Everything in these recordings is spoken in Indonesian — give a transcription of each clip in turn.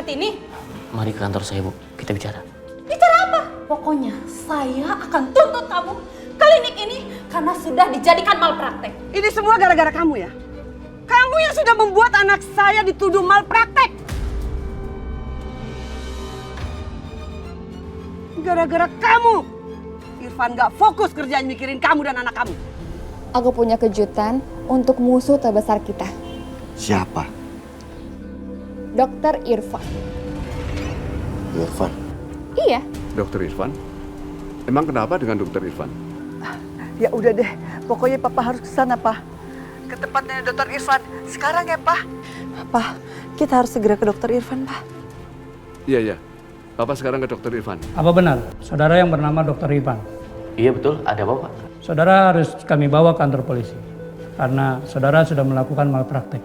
seperti ini? Mari ke kantor saya, Bu. Kita bicara. Bicara apa? Pokoknya saya akan tuntut kamu klinik ini karena sudah dijadikan malpraktek. Ini semua gara-gara kamu ya? Kamu yang sudah membuat anak saya dituduh malpraktek. Gara-gara kamu, Irfan gak fokus kerjaan mikirin kamu dan anak kamu. Aku punya kejutan untuk musuh terbesar kita. Siapa? Dokter Irfan. Irfan. Iya. Dokter Irfan? Emang kenapa dengan Dokter Irfan? Ya udah deh, pokoknya Papa harus ke sana, Pak. Ke tempatnya Dokter Irfan. Sekarang ya, Pak. Pak, kita harus segera ke Dokter Irfan, Pak. Iya. Bapak sekarang ke Dokter Irfan. Apa benar saudara yang bernama Dokter Irfan? Iya betul, ada apa, Pak? Saudara harus kami bawa ke kantor polisi karena saudara sudah melakukan malpraktek.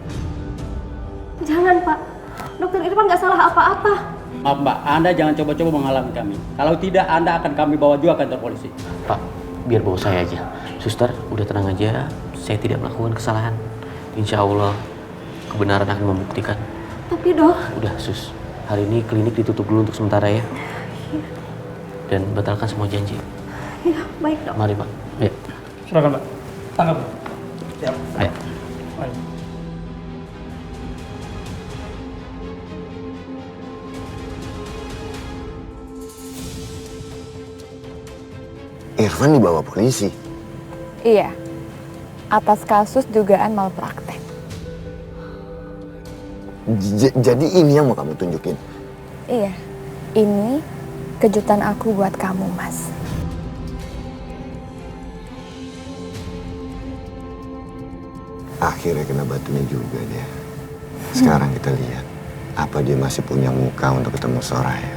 Jangan, Pak. Dokter Irfan nggak salah apa-apa. Maaf Mbak, Anda jangan coba-coba menghalangi kami. Kalau tidak, Anda akan kami bawa juga ke kantor polisi. Pak, biar bawa saya aja. Suster, udah tenang aja. Saya tidak melakukan kesalahan. Insya Allah, kebenaran akan membuktikan. Tapi dok. Udah, Sus. Hari ini klinik ditutup dulu untuk sementara ya. Dan batalkan semua janji. Ya, baik dok. Mari, Pak. Ya. Silakan, Pak. Tangkap. Siap. Ayo. Mari. Irfan dibawa polisi. Iya. Atas kasus dugaan malpraktek. Jadi ini yang mau kamu tunjukin? Iya. Ini kejutan aku buat kamu, Mas. Akhirnya kena batunya juga dia. Sekarang kita lihat, apa dia masih punya muka untuk ketemu Soraya.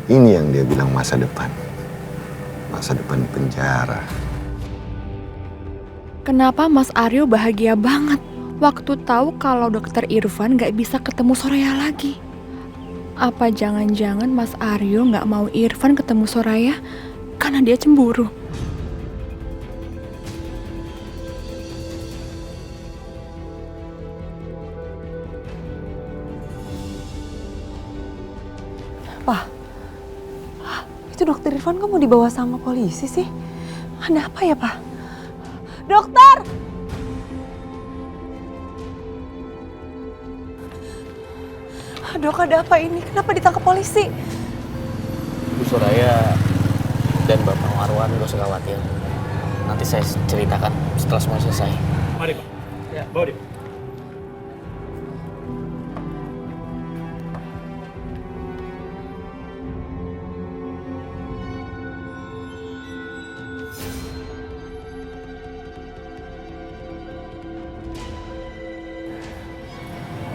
Ini yang dia bilang masa depan. Masa depan penjara. Kenapa Mas Aryo bahagia banget waktu tahu kalau Dokter Irfan gak bisa ketemu Soraya lagi? Apa jangan-jangan Mas Aryo gak mau Irfan ketemu Soraya karena dia cemburu? Pak, itu Dokter Irfan kok mau dibawa sama polisi sih? Ada apa ya, Pak? Dokter! Dok, ada apa ini? Kenapa ditangkap polisi? Bu Soraya dan Bapak Marwan gak usah khawatir. Nanti saya ceritakan setelah semua selesai. Mari, Pak. Ya, bawa dia.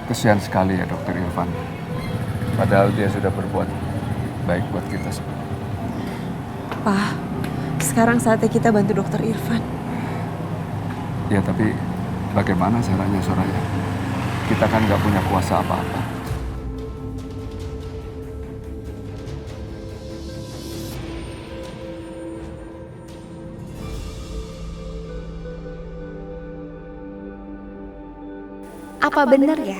Kesian sekali ya Dokter Irfan. Padahal dia sudah berbuat baik buat kita semua. Pak, sekarang saatnya kita bantu Dokter Irfan. Ya tapi bagaimana caranya Soraya? Kita kan nggak punya kuasa apa-apa. Apa benar ya,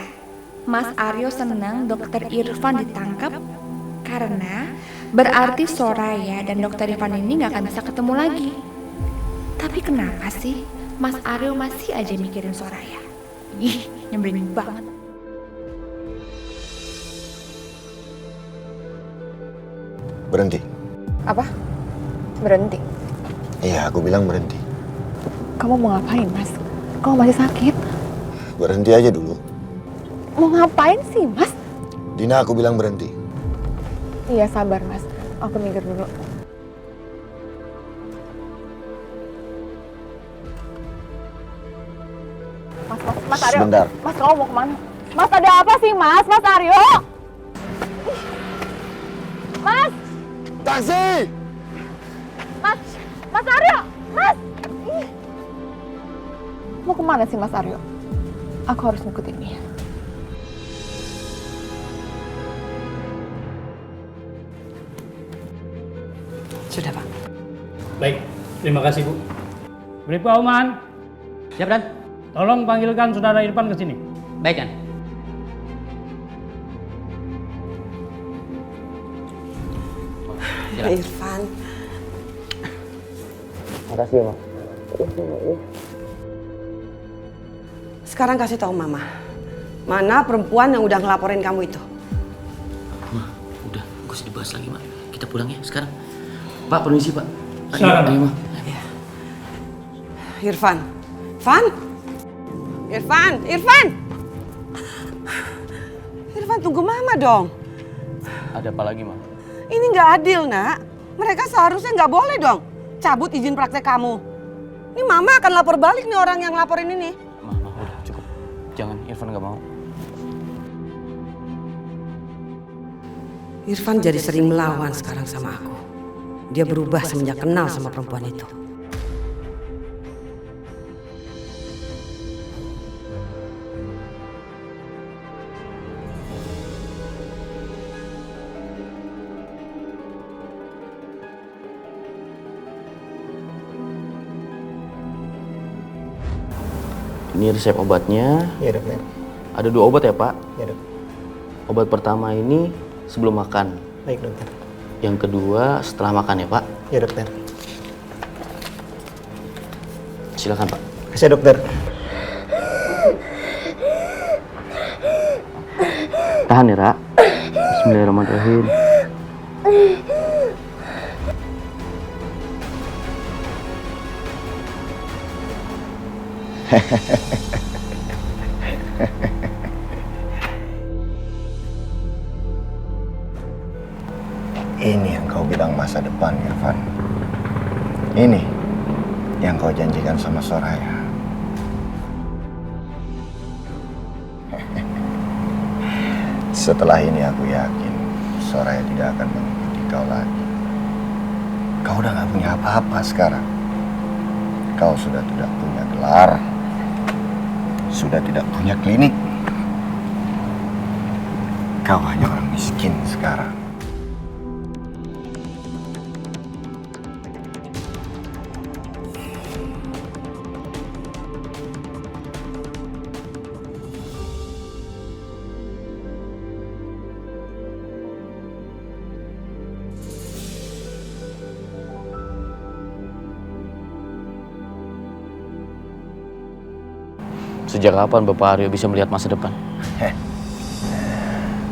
Mas Aryo senang Dokter Irfan ditangkap? Karena berarti Soraya dan Dokter Irfan ini gak akan bisa ketemu lagi. Tapi kenapa sih Mas Aryo masih aja mikirin Soraya? Ih, nyebelin banget. Berhenti. Apa? Berhenti? Iya, aku bilang berhenti. Kamu mau ngapain, Mas? Kamu masih sakit? Berhenti aja dulu. Mau ngapain sih, Mas? Dina, aku bilang berhenti. Iya, sabar, Mas. Aku mikir dulu. Mas Aryo. Sebentar. Mas, kamu mau kemana? Mas, ada apa sih, Mas? Mas Aryo! Mas! Taksi! Mas Aryo! Mas! Ih. Mau kemana sih, Mas Aryo? Aku harus ngikutin dia. Sudah, Pak. Baik, terima kasih, Bu. Bribka Oman, Siap, Dan? tolong panggilkan Saudara Irfan ke sini. Baik, Dan. Irfan. Makasih ya, Ma. Sekarang kasih tahu Mama. Mana perempuan yang udah ngelaporin kamu itu? Ma, udah, gak usah dibahas lagi, Ma. Kita pulang ya sekarang. Pak, permisi, Pak. Silakan. Ayo, Ma. Irfan. Irfan? Irfan, Irfan! Irfan, tunggu Mama dong. Ada apa lagi, Ma? Ini nggak adil, Nak. Mereka seharusnya nggak boleh dong cabut izin praktek kamu. Ini Mama akan lapor balik nih orang yang laporin ini. Ma, udah cukup. Jangan, Irfan nggak mau. Irfan jadi sering melawan sekarang sama aku. Dia berubah semenjak kenal sama perempuan itu. Ini resep obatnya. Iya, Dokter. Ada 2 obat ya, Pak? Iya, Dok. Obat pertama ini sebelum makan. Baik, Dokter. Yang kedua setelah makan ya, Pak? Iya, Dokter. Silakan, Pak. Kasih, Dokter. Tahan ya, Ra. Bismillahirrahmanirrahim. Ini yang kau bilang masa depan, Irfan. Ini yang kau janjikan sama Soraya. Setelah ini aku yakin Soraya tidak akan mengikuti kau lagi. Kau udah gak punya apa-apa sekarang. Kau sudah tidak punya gelar. Sudah tidak punya klinik. Kau hanya orang miskin sekarang. Sejak kapan Bapak Aryo bisa melihat masa depan?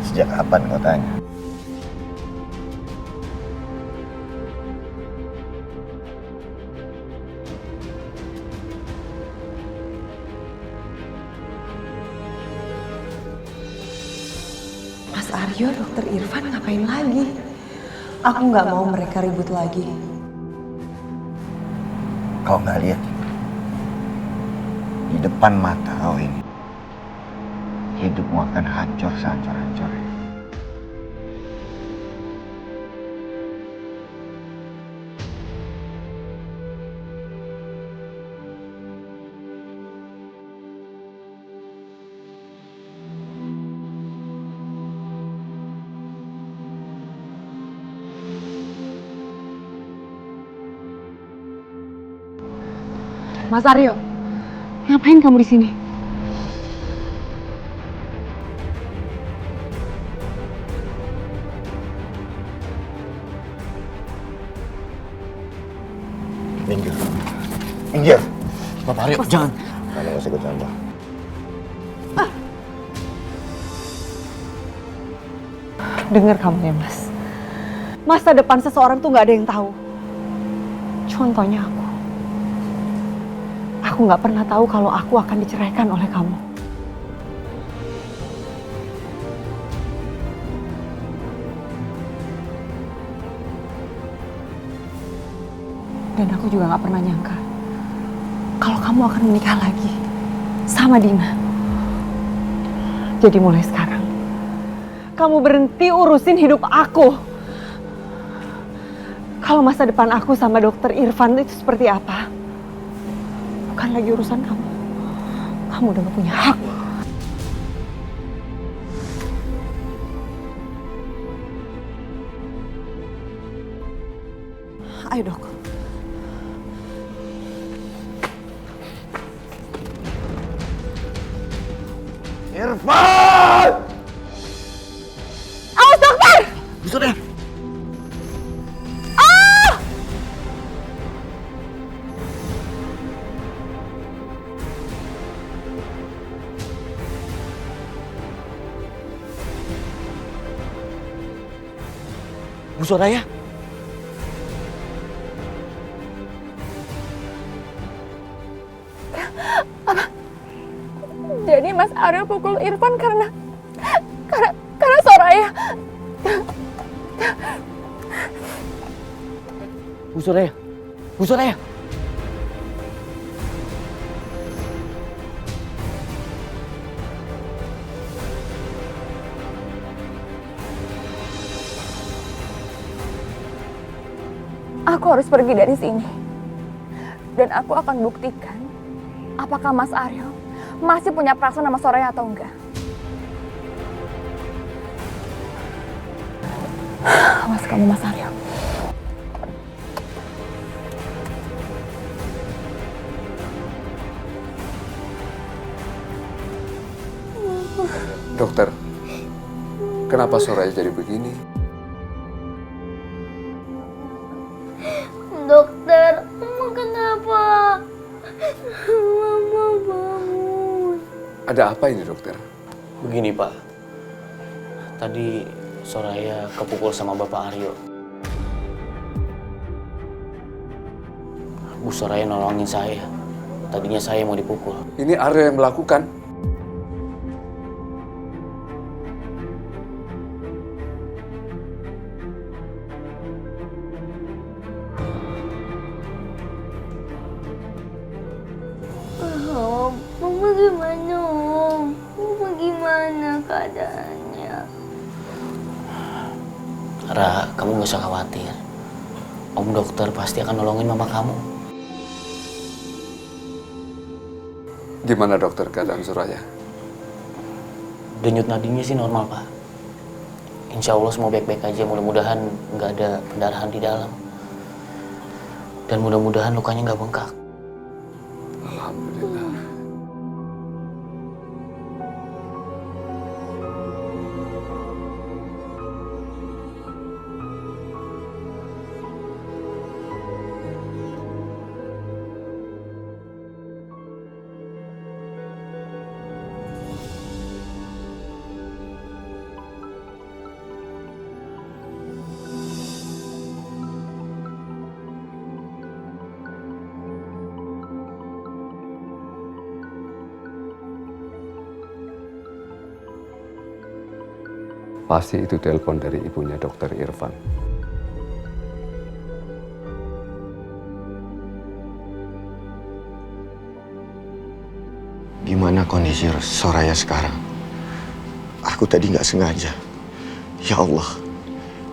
Sejak kapan kau tanya? Mas Aryo, Dokter Irfan ngapain lagi? Aku nggak mau mereka ribut lagi. Kau nggak lihat? Di depan mata kau ini, hidupmu akan hancur sehancur-hancurnya. Mas Aryo, ngapain kamu di sini? Minggir. Minggir. Bapak Aryo, jangan. Kamu nggak usah ikut campur. Dengar kamu ya, Mas. Masa depan seseorang tuh nggak ada yang tahu. Contohnya aku. Aku nggak pernah tahu kalau aku akan diceraikan oleh kamu. Dan aku juga nggak pernah nyangka kalau kamu akan menikah lagi sama Dina. Jadi mulai sekarang, kamu berhenti urusin hidup aku. Kalau masa depan aku sama Dokter Irfan itu seperti apa, bukan lagi urusan kamu. Kamu udah gak punya hak. Ayo, Dok. Irfan! Awas, Dokter! Sudah. Bu Soraya. Jadi Mas Aryo pukul Irfan karena Soraya. Bu Soraya. Bu Soraya. Aku harus pergi dari sini. Dan aku akan buktikan apakah Mas Aryo masih punya perasaan sama Soraya atau enggak. Awas kamu, Mas Aryo. Dokter, kenapa Soraya jadi begini? Dokter, Mama kenapa? Mama bangun. Ada apa ini, dokter? Begini, Pak. Tadi Soraya kepukul sama Bapak Aryo. Bu Soraya nolongin saya. Tadinya saya mau dipukul. Ini Aryo yang melakukan. Mama gimana, Om? Mama gimana keadaannya? Ra, kamu gak usah khawatir. Om dokter pasti akan nolongin mama kamu. Gimana dokter keadaan Soraya? Denyut nadinya sih normal, Pak. Insya Allah semua baik-baik aja. Mudah-mudahan nggak ada pendarahan di dalam. Dan mudah-mudahan lukanya nggak bengkak. Alhamdulillah. Pasti itu telepon dari ibunya Dokter Irfan. Gimana kondisi Soraya sekarang? Aku tadi nggak sengaja. Ya Allah,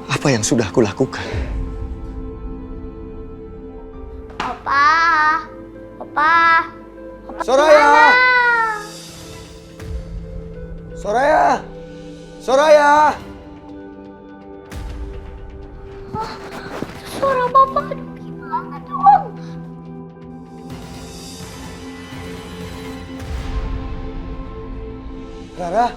apa yang sudah aku lakukan? Opa. Soraya! Soraya! Soraya! Suara Papa, aduh gimana dong? Rara?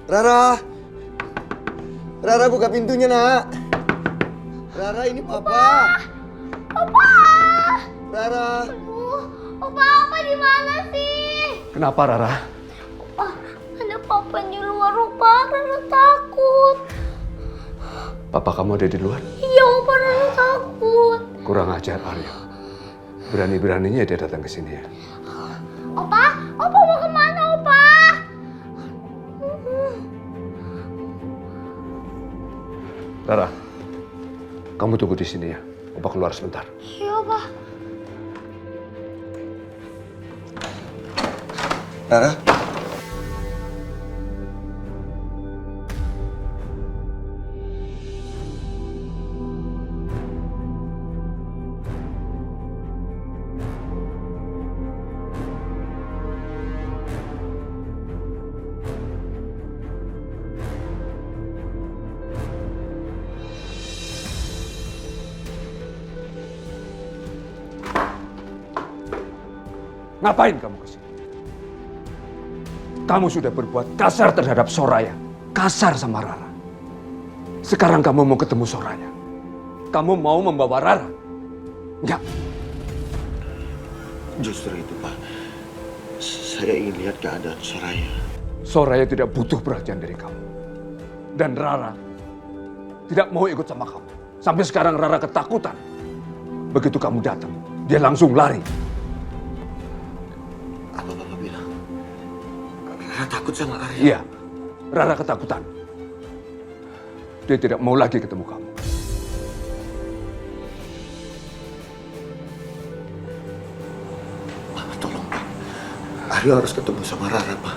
Rara! Rara, buka pintunya, Nak. Rara, ini Papa. Papa! Rara. Aduh, Opa di mana sih? Kenapa, Rara? Opa, ada Papa di luar, Opa. Rara takut. Papa kamu ada di luar? Iya, Opa, Rara takut. Kurang ajar, Aryo. Berani-beraninya dia datang ke sini ya. Opa mau kemana, Opa? Rara, kamu tunggu di sini ya. Opa keluar sebentar. Iya, Opa. Rara? Ngapain kamu ke sini? Kamu sudah berbuat kasar terhadap Soraya. Kasar sama Rara. Sekarang kamu mau ketemu Soraya. Kamu mau membawa Rara. Enggak. Justru itu, Pak. Saya ingin lihat keadaan Soraya. Soraya tidak butuh perhatian dari kamu. Dan Rara tidak mau ikut sama kamu. Sampai sekarang Rara ketakutan. Begitu kamu datang, dia langsung lari. Apa Bapak bilang? Rara takut sama Arya? Iya, Rara ketakutan. Dia tidak mau lagi ketemu kamu. Bapak tolong, Pak. Arya harus ketemu sama Rara, Pak.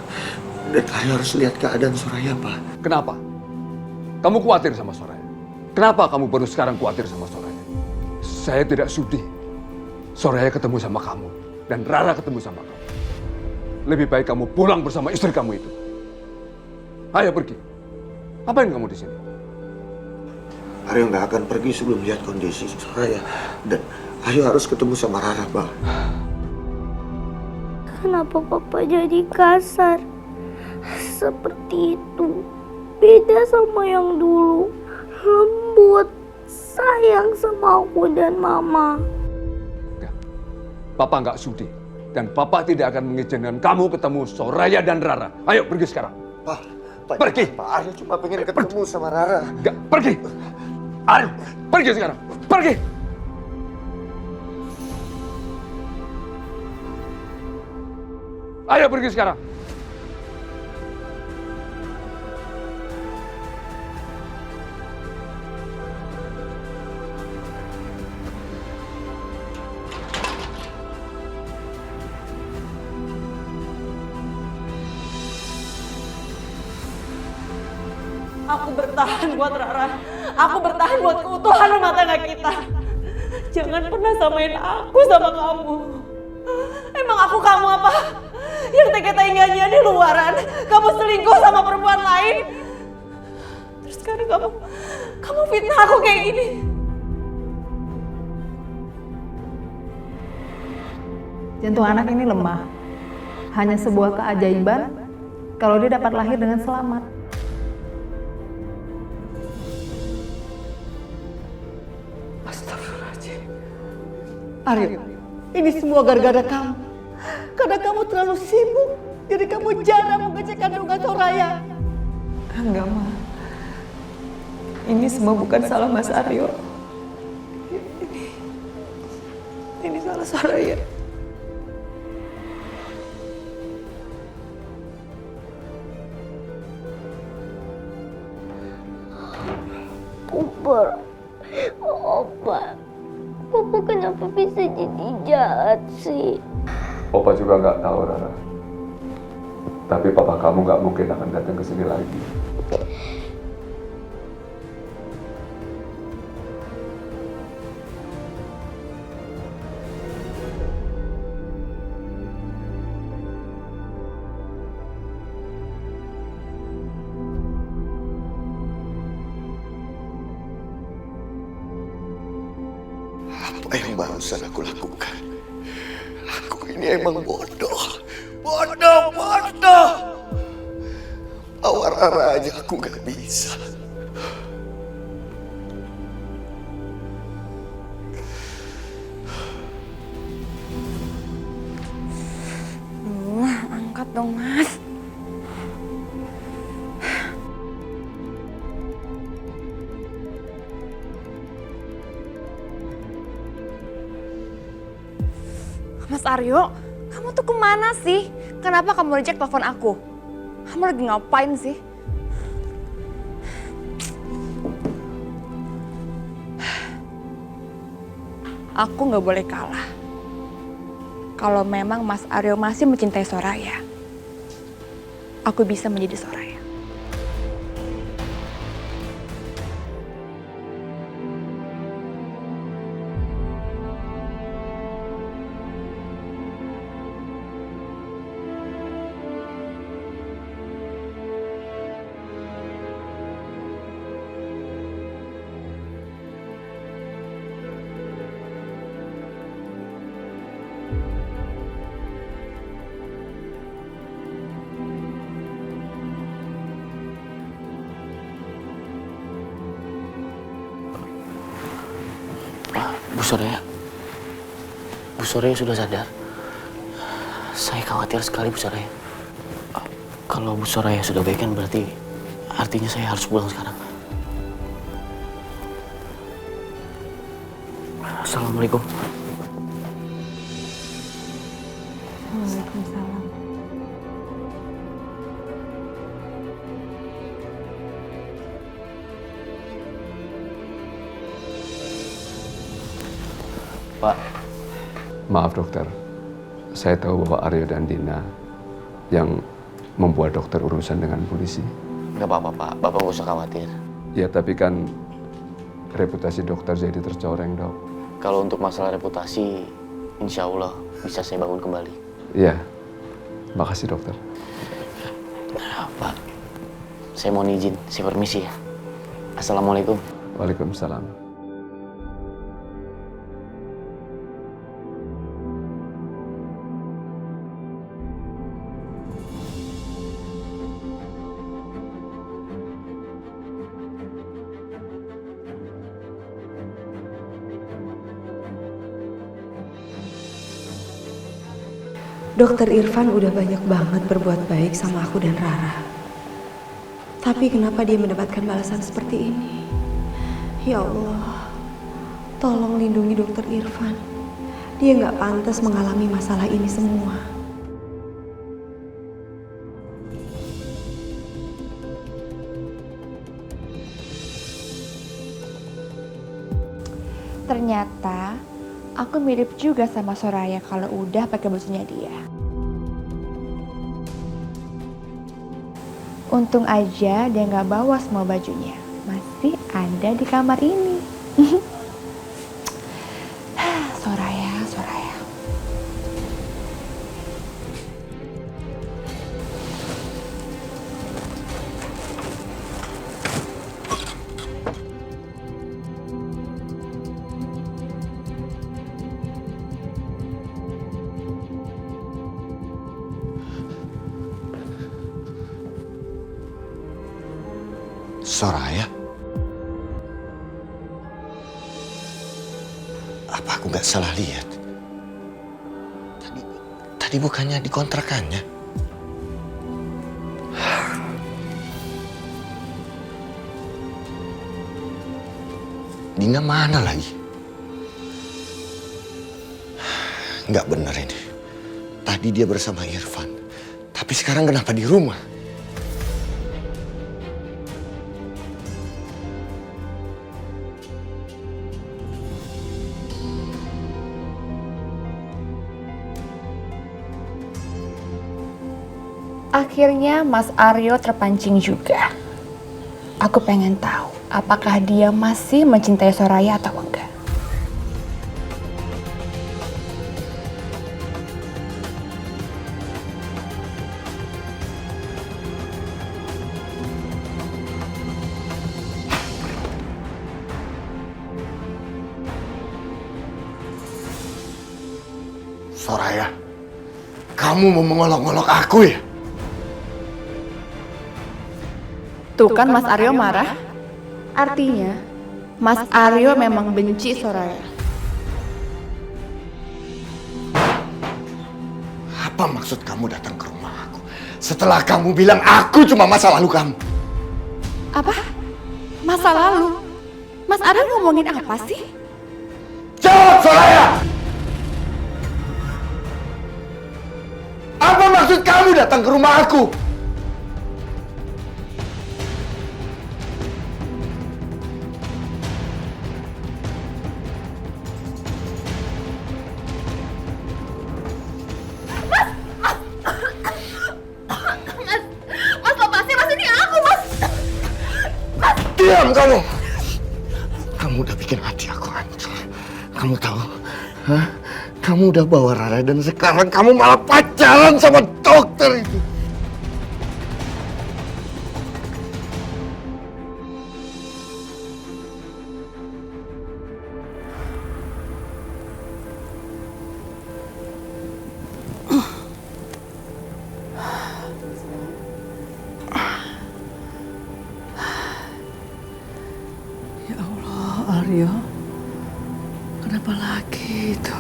Dan Arya harus lihat keadaan Soraya, Pak. Kenapa? Kamu khawatir sama Soraya? Kenapa kamu baru sekarang khawatir sama Soraya? Saya tidak sudi Soraya ketemu sama kamu dan Rara ketemu sama kamu. Lebih baik kamu pulang bersama istri kamu itu. Ayo pergi. Ngapain kamu di sini? Arya nggak akan pergi sebelum lihat kondisi Soraya. Dan Arya harus ketemu sama Rara, Pak. Kenapa papa jadi kasar? Seperti itu. Beda sama yang dulu. Lembut. Sayang sama aku dan mama. Papa nggak sudi. Dan Papa tidak akan mengizinkan kamu ketemu Soraya dan Rara. Ayo pergi sekarang. Pak, pergi. Pak, Arya cuma pengen ketemu sama Rara. Enggak, pergi. Ayo, pergi sekarang. Pergi. Ayo pergi sekarang. Aku bertahan buat Rara. Aku bertahan buat keutuhan rumah tangga kita. Jangan pernah samain aku sama kamu. Emang aku kamu apa? Yang tega-teganya di luaran. Kamu selingkuh sama perempuan lain. Terus sekarang kamu fitnah aku kayak gini. Jantung anak ini lemah. Hanya sebuah keajaiban kalau dia dapat lahir dengan selamat. Astagfirullahaladzim. Arya, ini semua gara-gara kamu. Karena kamu terlalu sibuk, jadi kamu jarang mengecek kandungan Soraya. Enggak, Ma. Ini semua bukan salah Mas Aryo. Ini salah Soraya. Opa, Papa kenapa bisa jadi jahat sih? Opa juga nggak tahu, Rara. Tapi papa kamu nggak mungkin akan datang ke sini lagi. Apa yang barusan aku lakukan? Aku ini emang bodoh. Bodoh. Bawa Rara aja aku gak bisa. Angkat dong, Mas. Mas Aryo, kamu tuh kemana sih? Kenapa kamu reject telepon aku? Kamu lagi ngapain sih? Aku nggak boleh kalah. Kalau memang Mas Aryo masih mencintai Soraya, aku bisa menjadi Soraya. Bu Soraya, Bu Soraya sudah sadar? Saya khawatir sekali Bu Soraya. Kalau Bu Soraya sudah baik kan berarti artinya saya harus pulang sekarang. Assalamualaikum. Waalaikumsalam. Pak. Maaf dokter, saya tahu bahwa Aryo dan Dina yang membuat dokter urusan dengan polisi. Nggak apa-apa Pak, Bapak nggak usah khawatir. Ya tapi kan reputasi dokter jadi tercoreng dok. Kalau untuk masalah reputasi, insya Allah bisa saya bangun kembali. Iya, makasih dokter. Nah, Pak, saya mohon izin, saya permisi ya. Assalamualaikum. Waalaikumsalam. Dokter Irfan udah banyak banget berbuat baik sama aku dan Rara. Tapi kenapa dia mendapatkan balasan seperti ini? Ya Allah, tolong lindungi Dokter Irfan. Dia nggak pantas mengalami masalah ini semua. Ternyata aku mirip juga sama Soraya kalau udah pakai bajunya dia. Untung aja dia nggak bawa semua bajunya, masih ada di kamar ini. Soraya. Soraya? Apa aku nggak salah lihat? Tadi bukannya dikontrakannya? Dina mana lagi? Nggak benar ini. Tadi dia bersama Irfan. Tapi sekarang kenapa di rumah? Akhirnya Mas Aryo terpancing juga. Aku pengen tahu apakah dia masih mencintai Soraya atau enggak. Soraya, kamu mau mengolok-olok aku ya? Tuh kan Mas Aryo marah. Artinya Mas Aryo memang benci Soraya. Apa maksud kamu datang ke rumah aku? Setelah kamu bilang aku cuma masa lalu kamu. Apa? Masa lalu? Mas Aryo ngomongin apa sih? Jawab, Soraya! Apa maksud kamu datang ke rumah aku? Diam kamu! Kamu udah bikin hati aku hancur. Kamu tahu? Hah? Kamu udah bawa Rara dan sekarang kamu malah pacaran sama dokter itu. Ya Allah, Aryo. Kenapa lagi itu?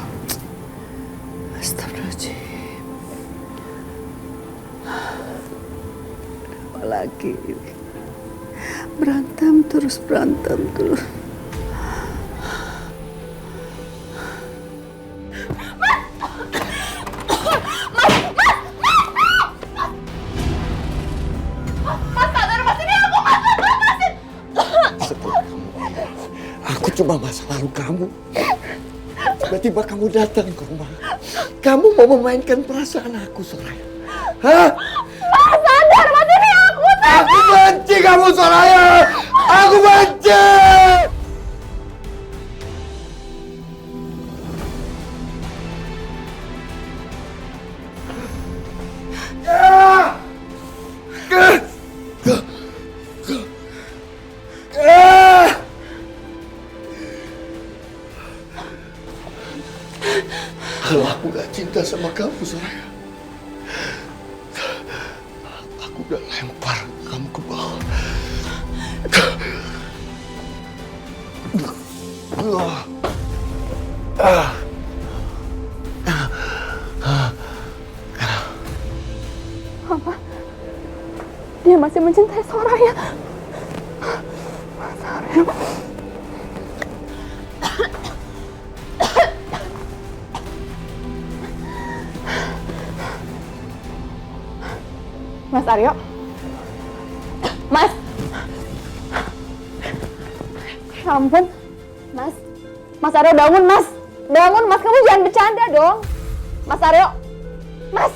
Astagfirullahaladzim. Apa lagi ini? Berantem terus. Aku cuma masa lalu kamu. Tiba-tiba kamu datang ke rumah. Kamu mau memainkan perasaan aku, Soraya. Hah? Mas, sadar, Mas, ini aku. Aku benci kamu, Soraya. Aku benci. Kalau aku gak cinta sama kamu, Soraya, aku udah lempar kamu ke bawah. Apa? Dia masih mencintai Soraya. Mas Aryo. Mas Aryo. Mas. Ya ampun. Mas. Mas Aryo bangun, Mas. Bangun, Mas. Kamu jangan bercanda dong. Mas Aryo. Mas.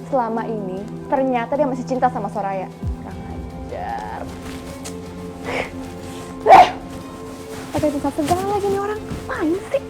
Selama ini ternyata dia masih cinta sama Soraya. Kurang ajar. Pakai bisa segala lagi nih orang. Apaan sih?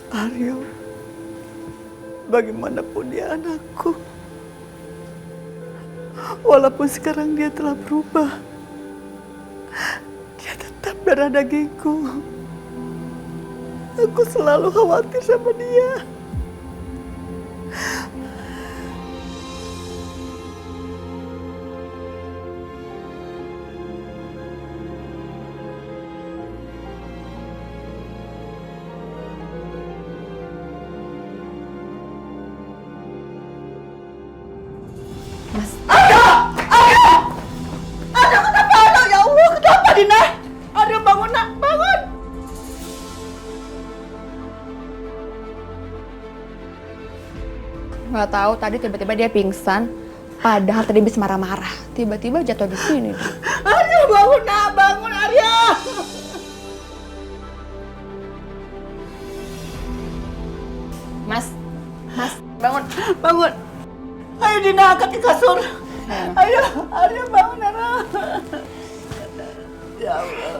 Aryo, bagaimanapun dia anakku. Walaupun sekarang dia telah berubah, dia tetap darah dagingku. Aku selalu khawatir sama dia. Nggak tahu, tadi tiba-tiba dia pingsan. Padahal tadi bisa marah-marah. Tiba-tiba jatuh di sini. Aryo, bangun nak, bangun Aryo. Mas, bangun. Bangun. Ayo Dina, angkat ke kasur. Ayo, Aryo bangun Aryo. Ya Allah.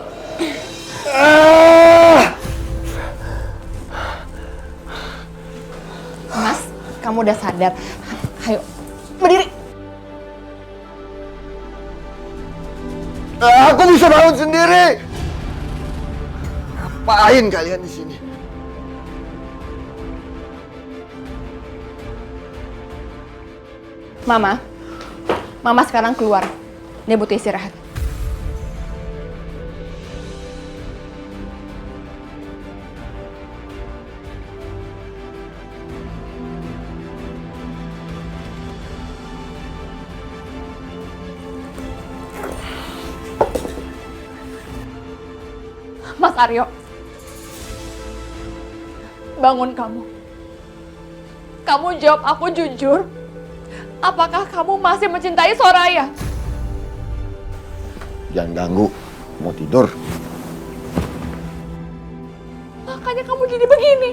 Mas, kamu udah sadar. Ayo, berdiri. Aku bisa bangun sendiri. Ngapain kalian di sini? Mama sekarang keluar. Dia butuh istirahat. Mas Aryo, bangun kamu. Kamu jawab aku jujur. Apakah kamu masih mencintai Soraya? Jangan ganggu, mau tidur. Makanya kamu jadi begini.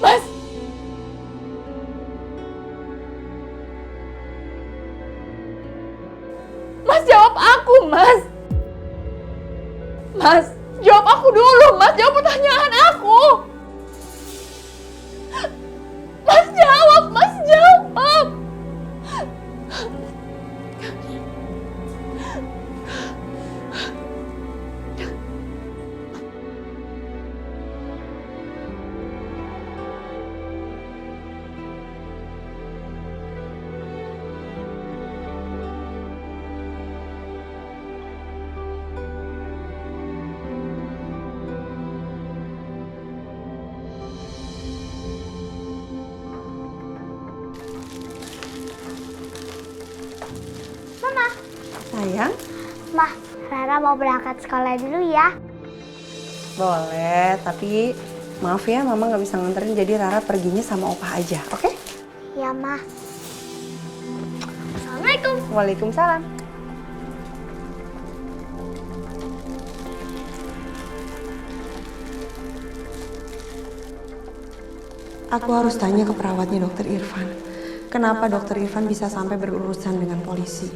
Mas. Mas jawab aku, Mas. Mas, jawab aku dulu, Mas. Jawab pertanyaan aku. sayang? Mah, Rara mau berangkat sekolah dulu ya. Boleh, tapi maaf ya Mama nggak bisa nganterin, jadi Rara perginya sama Opa aja, oke? Ya, Mah. Assalamualaikum. Waalaikumsalam. Aku harus tanya ke perawatnya Dokter Irfan. Kenapa Dokter Irfan bisa sampai berurusan dengan polisi?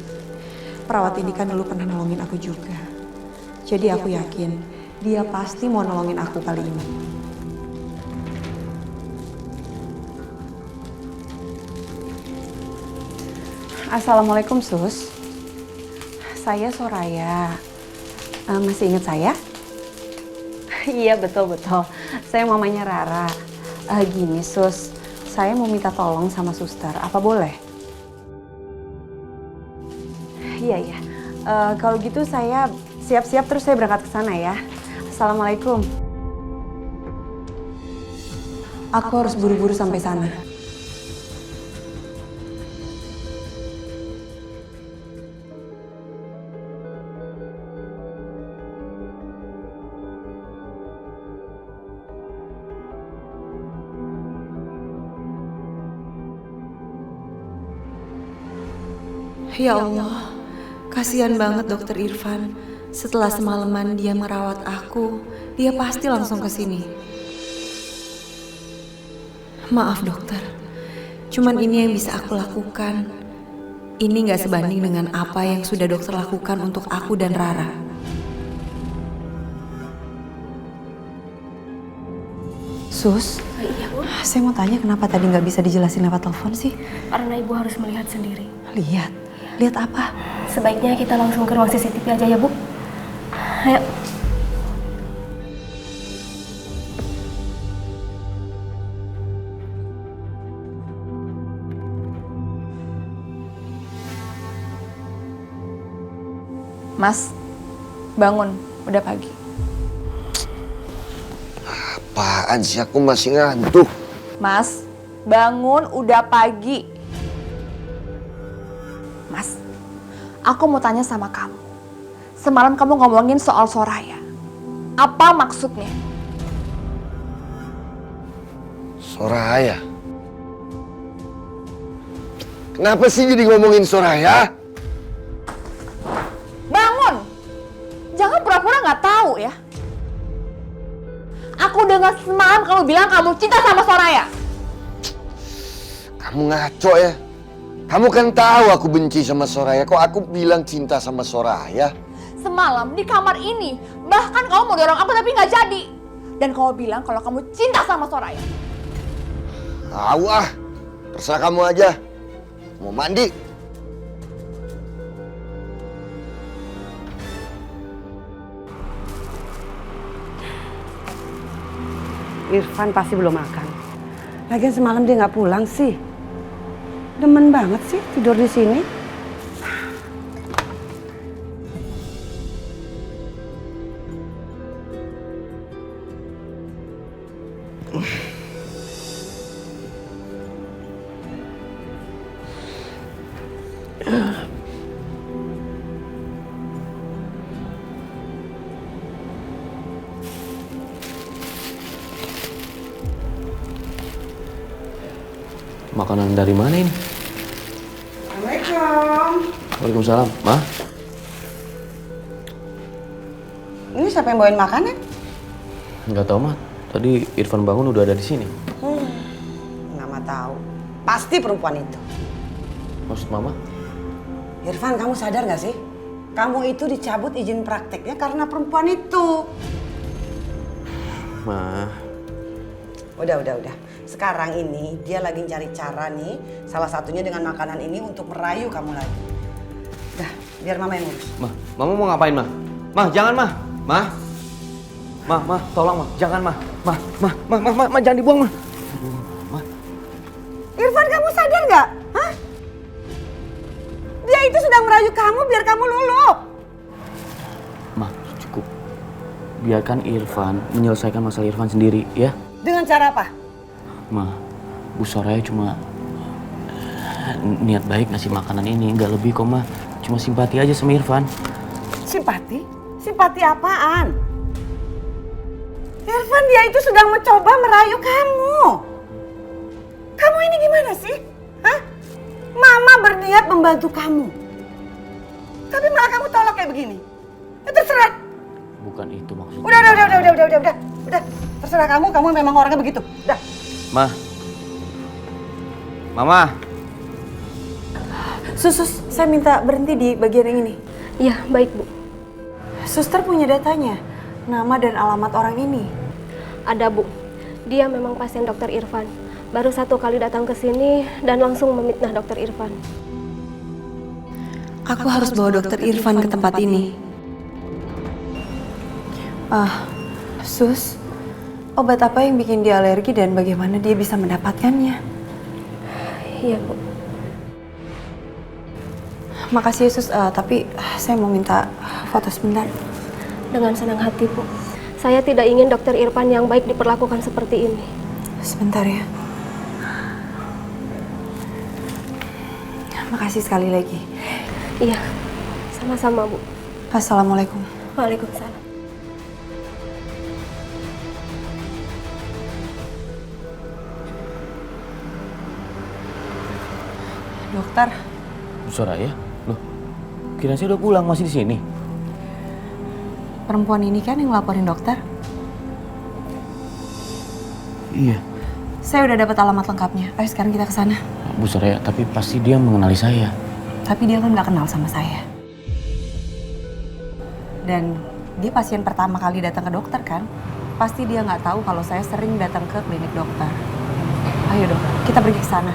Perawat ini kan dulu pernah nolongin aku juga. Jadi aku yakin dia pasti mau nolongin aku kali ini. Assalamualaikum Sus. Saya Soraya. Masih ingat saya? Iya betul-betul. Saya mamanya Rara. Gini Sus, saya mau minta tolong sama suster. Apa boleh? Iya. Kalau gitu saya siap-siap terus saya berangkat ke sana ya. Assalamualaikum. Aku harus buru-buru sampai sana. Ya Allah, kasihan banget Dokter Irfan. Setelah semalaman dia merawat aku, dia pasti langsung ke sini. Maaf dokter, cuman ini yang bisa aku lakukan. Ini gak sebanding dengan apa yang sudah dokter lakukan untuk aku dan Rara. Sus, saya mau tanya kenapa tadi gak bisa dijelasin lewat telepon sih? Karena ibu harus melihat sendiri. Lihat? Lihat apa? Sebaiknya kita langsung ke ruang CCTV aja ya, Bu. Ayo. Mas, bangun. Udah pagi. Apaan sih, aku masih ngantuk. Mas, bangun. Udah pagi. Mas, aku mau tanya sama kamu. Semalam kamu ngomongin soal Soraya. Apa maksudnya? Soraya? Kenapa sih jadi ngomongin Soraya? Bangun! Jangan pura-pura nggak tahu ya. Aku dengar semalam kamu bilang kamu cinta sama Soraya. Kamu ngaco ya? Kamu kan tahu aku benci sama Soraya. Kok aku bilang cinta sama Soraya? Semalam di kamar ini, bahkan kamu mau dorong aku tapi nggak jadi. Dan kamu bilang kalau kamu cinta sama Soraya. Tahu ah, terserah kamu aja. Mau mandi? Irfan pasti belum makan. Lagian semalam dia nggak pulang sih. Demen banget sih tidur di sini. Makanan dari mana ini? Assalamualaikum. Waalaikumsalam. Ma? Ini siapa yang bawain makanan? Nggak tahu, Ma. Tadi Irfan bangun udah ada di sini. Mama tahu. Pasti perempuan itu. Maksud Mama? Irfan, kamu sadar gak sih? Kamu itu dicabut izin prakteknya karena perempuan itu. Ma. Udah. Sekarang ini dia lagi cari cara nih, salah satunya dengan makanan ini untuk merayu kamu lagi. Dah, biar Mama yang ngurus. Ma, Mama mau ngapain, Ma? Ma, jangan, Ma. Ma, tolong, Ma. Jangan, Ma. Ma, jangan dibuang, Ma. Irfan, kamu sadar gak? Hah? Dia itu sedang merayu kamu biar kamu luluh. Ma, cukup. Biarkan Irfan menyelesaikan masalah Irfan sendiri, ya? Dengan cara apa? Ma, Bu Soraya cuma niat baik ngasih makanan ini, nggak lebih kok, Ma. cuma simpati aja sama Irfan. Simpati? Simpati apaan? Irfan dia itu sedang mencoba merayu kamu. Kamu ini gimana sih? Hah? Mama berniat membantu kamu. Tapi malah kamu tolak kayak begini. Ya terserah. Bukan itu maksudnya. Udah. Terserah kamu memang orangnya begitu. Udah. Mama. Sus, saya minta berhenti di bagian yang ini. Iya, baik Bu. Suster punya datanya, nama dan alamat orang ini. Ada Bu. Dia memang pasien Dokter Irfan. Baru 1 kali datang ke sini dan langsung memitnah Dokter Irfan. Aku harus bawa Dokter Irfan ke tempat ini. Sus, obat apa yang bikin dia alergi dan bagaimana dia bisa mendapatkannya? Iya Bu. Makasih ya Sus, tapi saya mau minta foto sebentar. Dengan senang hati Bu. Saya tidak ingin Dokter Irfan yang baik diperlakukan seperti ini. Sebentar ya. Makasih sekali lagi. Iya, sama-sama Bu. Assalamualaikum. Waalaikumsalam. Dokter. Bu Soraya? Loh, kira saya udah pulang, masih di sini? Perempuan ini kan yang ngelaporin dokter? Iya. Saya udah dapat alamat lengkapnya. Ayo sekarang kita ke sana. Bu Soraya, tapi pasti dia mengenali saya. Tapi dia kan nggak kenal sama saya. Dan dia pasien pertama kali datang ke dokter kan? Pasti dia nggak tahu kalau saya sering datang ke klinik dokter. Ayo dok, kita pergi ke sana.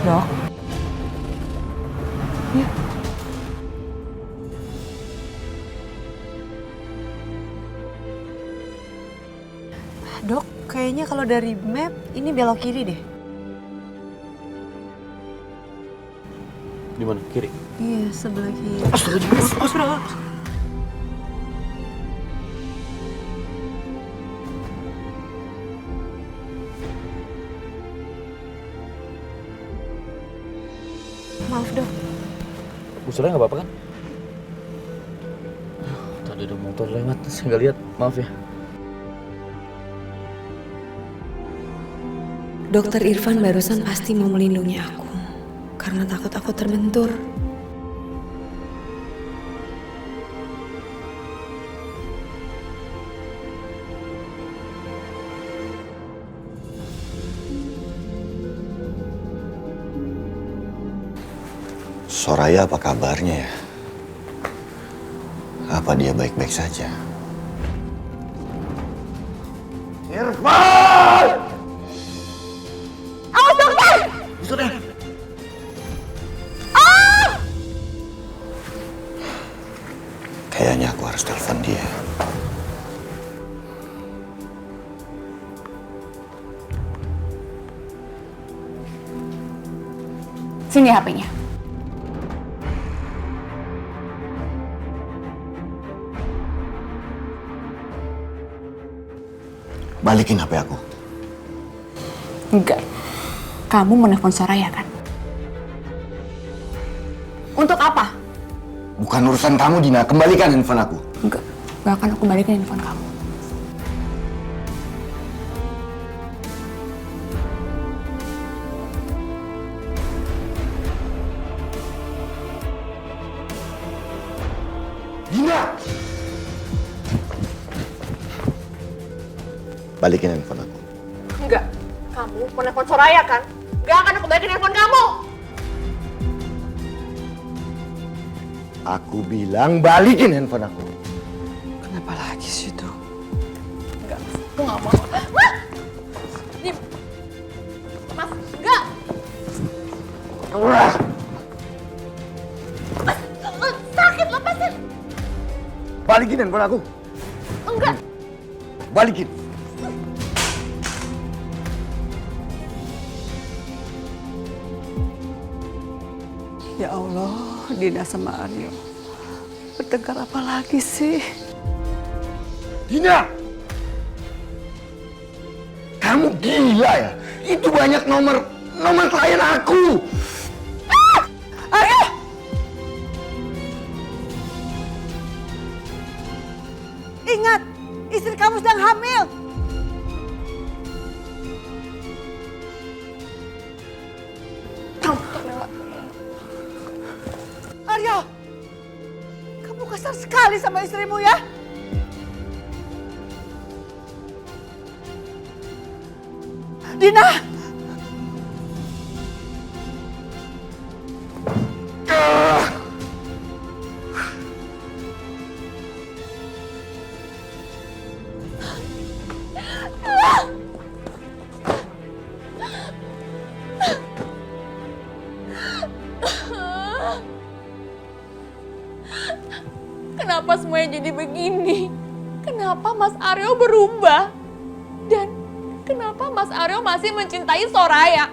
Dok. Yuk. Dok, kayaknya kalau dari map ini belok kiri deh. Di mana? Kiri? Iya, sebelah kiri. Astagfirullah. Maaf dok. Bu Soraya nggak apa-apa kan? Tadi ada motor lewat, saya nggak lihat. Maaf ya. Dokter Irfan barusan pasti mau melindungi aku. Karena takut aku terbentur. Soraya apa kabarnya ya? Apa dia baik-baik saja? Irfan! Awas dokter! Sudah. Kayaknya aku harus telepon dia. Sini HP-nya. Balikin HP aku. Enggak. Kamu menelpon Soraya kan? Untuk apa? Bukan urusan kamu, Dina. Kembalikan handphone aku. Enggak akan aku balikin handphone kamu. Dina! Balikin handphone aku. Enggak. Kamu menelpon Soraya kan? Enggak akan aku balikin handphone kamu. Aku bilang balikin handphone aku. Kenapa lagi sih itu? Enggak, aku nggak mau. Mas! Dim. Mas, enggak! Mas, sakit, lepasin! Balikin handphone aku. Enggak! Balikin. Ya Allah, Dina sama Aryo. Bertengkar apa lagi sih? Dina! Kamu gila ya? Itu banyak nomor klien aku. hamil. Aryo, kamu kasar sekali sama istrimu ya. Dina! Kenapa semuanya jadi begini? Kenapa Mas Aryo berubah? Dan kenapa Mas Aryo masih mencintai Soraya?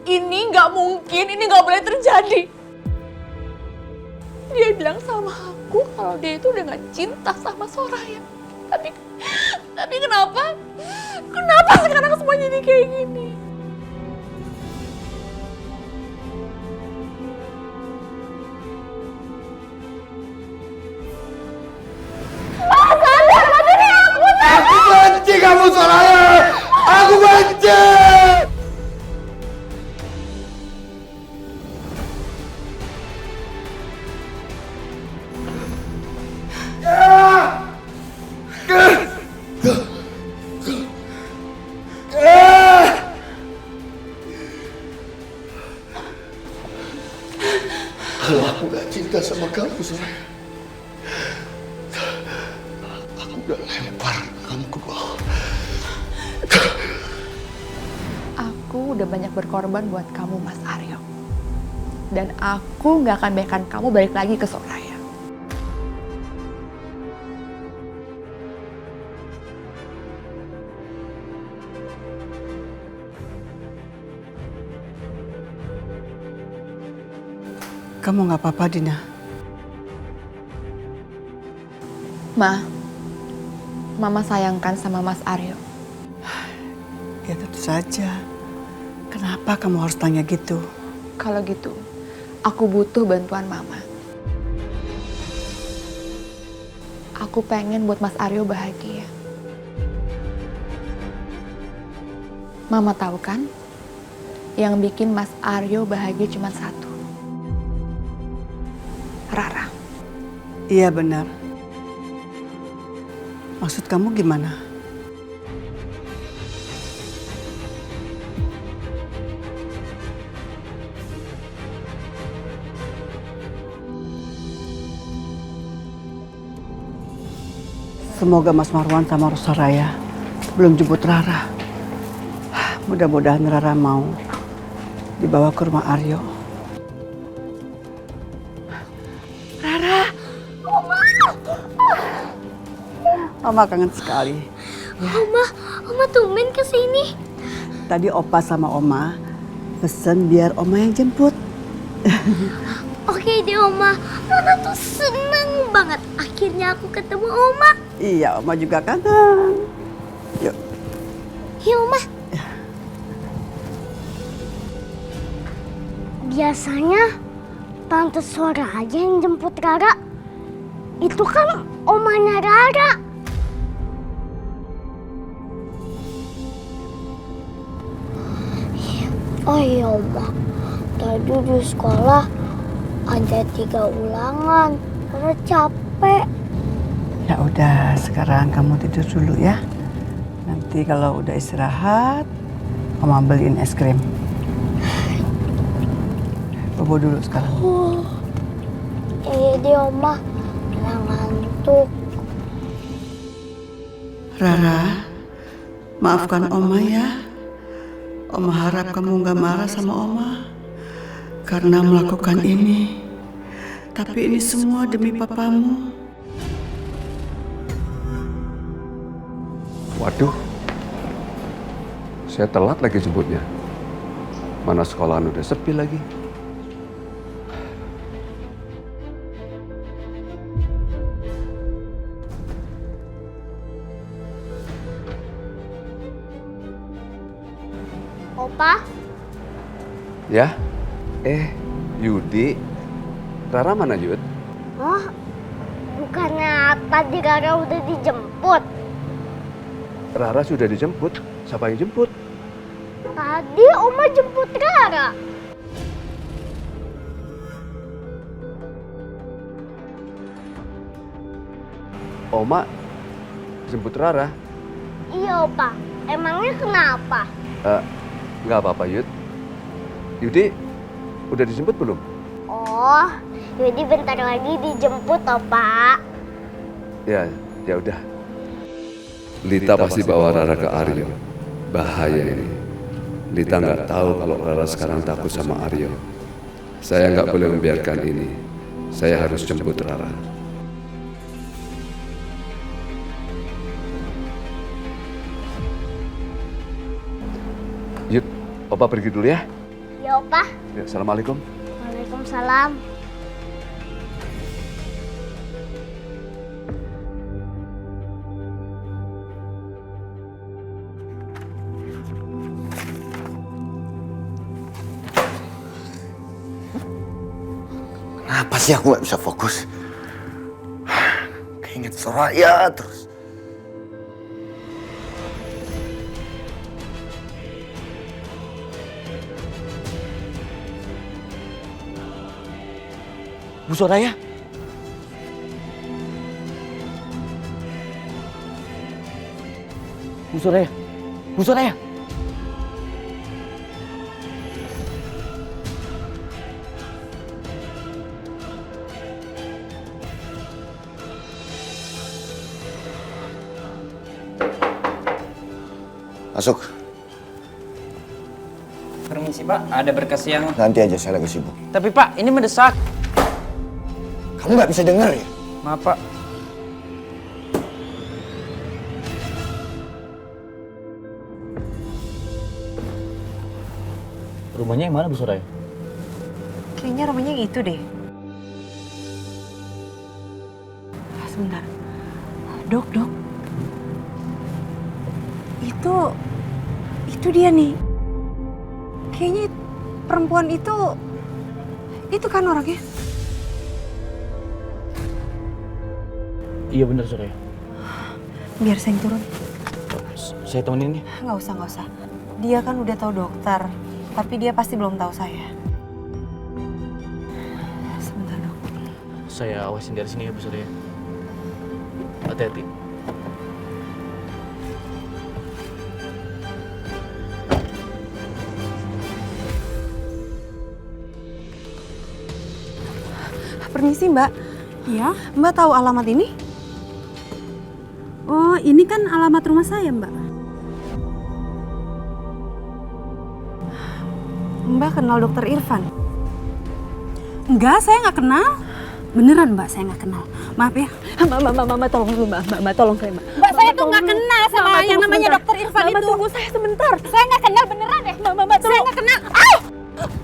Ini nggak mungkin, ini nggak boleh terjadi. Dia bilang sama aku kalau dia itu udah nggak cinta sama Soraya. Tapi kenapa? Kenapa sekarang semuanya jadi kayak gini? Aku benci kamu, Soraya! Aku benci! Kalau aku gak cinta sama kamu, Soraya, aku udah lempar kamu ke bawah. Aku udah banyak berkorban buat kamu, Mas Aryo. Dan aku gak akan biarkan kamu balik lagi ke Soraya. Kamu nggak apa-apa, Dina? Mama sayangkan sama Mas Aryo. Ya tentu saja. Kenapa kamu harus tanya gitu? Kalau gitu, aku butuh bantuan Mama. Aku pengen buat Mas Aryo bahagia. Mama tahu kan, yang bikin Mas Aryo bahagia cuma satu. Rara. Iya benar. Maksud kamu gimana? Semoga Mas Marwan sama Soraya belum jemput Rara. Mudah-mudahan Rara mau dibawa ke rumah Aryo. Mama kangen sekali. Oma tumben kesini. Tadi Opa sama Oma pesen biar Oma yang jemput. Oke deh Oma, Rara tuh seneng banget. Akhirnya aku ketemu Oma. Iya, Oma juga kangen. Yuk. Iya Oma. Biasanya Tante Sora aja yang jemput Rara. Itu kan omanya Rara. Oh iya Oma, tadi di sekolah ada 3 ulangan. Rara capek. Ya udah, sekarang kamu tidur dulu ya. Nanti kalau udah istirahat, Oma beliin es krim. Bobo dulu sekarang. Iya deh Oma, Rara ngantuk. Rara, maafkan Oma ya. Oma harap kamu gak marah sama Oma karena melakukan ini. Tapi ini semua demi papamu. Waduh, saya telat lagi jemputnya. Mana sekolahan udah sepi lagi. Opa, Ya? Yudi. Rara mana, Yud? oh Bukannya tadi Rara udah dijemput? Rara sudah dijemput. Siapa yang jemput? Tadi Oma jemput Rara. Oma jemput Rara? Iya, Opa. Emangnya kenapa? Nggak apa-apa, Yud. Yudi, udah dijemput belum? Oh, Yudi bentar lagi dijemput, Opa. Ya udah. Lita pasti bawa Rara ke Aryo. Bahaya ini. Lita nggak tahu kalau Rara sekarang takut sama Aryo. Saya nggak boleh membiarkan ini. Saya harus jemput Rara. Yud, Opa pergi dulu ya. Ya, Opa. Ya, Assalamualaikum. Waalaikumsalam. Kenapa sih aku nggak bisa fokus? Keinget Soraya terus. Bu Soraya? Bu Soraya? Bu Soraya? Masuk. Permisi Pak, ada berkas yang... Nanti aja, saya lagi sibuk. Tapi Pak, ini mendesak. Kamu nggak bisa dengar ya? Maaf Pak. Rumahnya yang mana Bu Soraya? Kayaknya rumahnya yang itu deh. Sebentar. Dok. Itu dia nih. Kayaknya perempuan itu kan orangnya. Iya benar Soraya. Biar saya yang turun. Saya temenin nih. Nggak usah. Dia kan udah tahu dokter, tapi dia pasti belum tahu saya. Sebentar dok. Saya awasin dari sini ya Bu Soraya. Hati-hati. Permisi Mbak. Iya? Mbak tahu alamat ini? Oh, ini kan alamat rumah saya, Mbak. Mbak kenal dokter Irfan? Enggak, saya nggak kenal. Beneran Mbak, saya nggak kenal. Maaf ya. Mbak tolong dulu Mbak tolong saya Mbak. Mbak, saya tuh nggak kenal sama yang namanya dokter Irfan itu. Mbak tunggu saya sebentar. Saya nggak kenal beneran deh. Mbak tolong. Saya nggak kenal.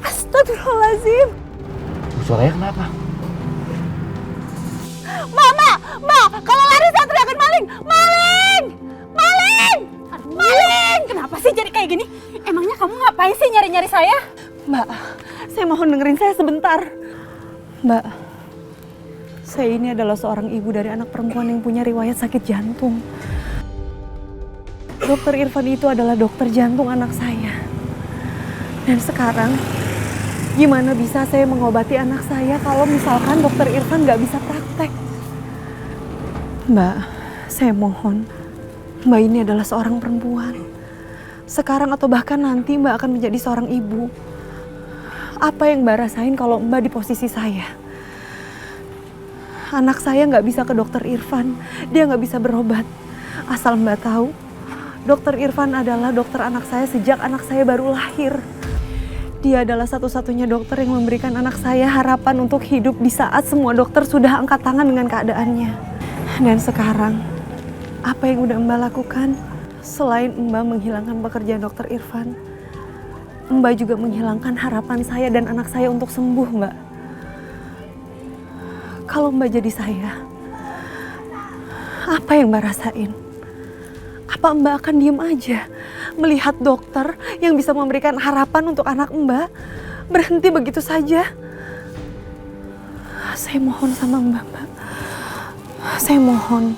Astagfirullahaladzim. Bu Soraya kenapa? Mbak, kalau lari saya teriakin maling. Maling! Kenapa sih jadi kayak gini? Emangnya kamu ngapain sih nyari-nyari saya? Mbak, saya mohon dengerin saya sebentar. Mbak, saya ini adalah seorang ibu dari anak perempuan yang punya riwayat sakit jantung. Dokter Irfan itu adalah dokter jantung anak saya. Dan sekarang, gimana bisa saya mengobati anak saya kalau misalkan dokter Irfan nggak bisa praktek? Mbak, saya mohon. Mbak ini adalah seorang perempuan. Sekarang atau bahkan nanti Mbak akan menjadi seorang ibu. Apa yang Mbak rasain kalau Mbak di posisi saya? Anak saya nggak bisa ke dokter Irfan. Dia nggak bisa berobat. Asal Mbak tahu, dokter Irfan adalah dokter anak saya sejak anak saya baru lahir. Dia adalah satu-satunya dokter yang memberikan anak saya harapan untuk hidup di saat semua dokter sudah angkat tangan dengan keadaannya. Dan sekarang, apa yang udah Mbak lakukan? Selain Mbak menghilangkan pekerjaan dokter Irfan, Mbak juga menghilangkan harapan saya dan anak saya untuk sembuh, Mbak. Kalau Mbak jadi saya, apa yang Mbak rasain? Apa Mbak akan diem aja melihat dokter yang bisa memberikan harapan untuk anak Mbak berhenti begitu saja? Saya mohon sama Mbak. Saya mohon,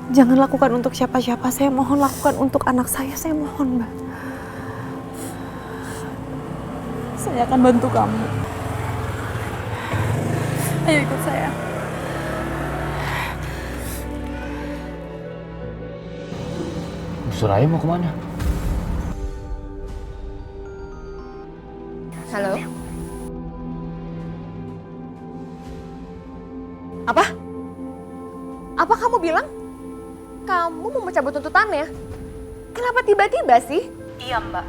jangan lakukan untuk siapa-siapa. Saya mohon lakukan untuk anak saya mohon, Mbak. Saya akan bantu kamu. Ayo ikut saya. Bu Soraya mau kemana? Halo? Apa? Apa kamu bilang? Kamu mau mencabut tuntutannya? Kenapa tiba-tiba sih? Iya, Mbak.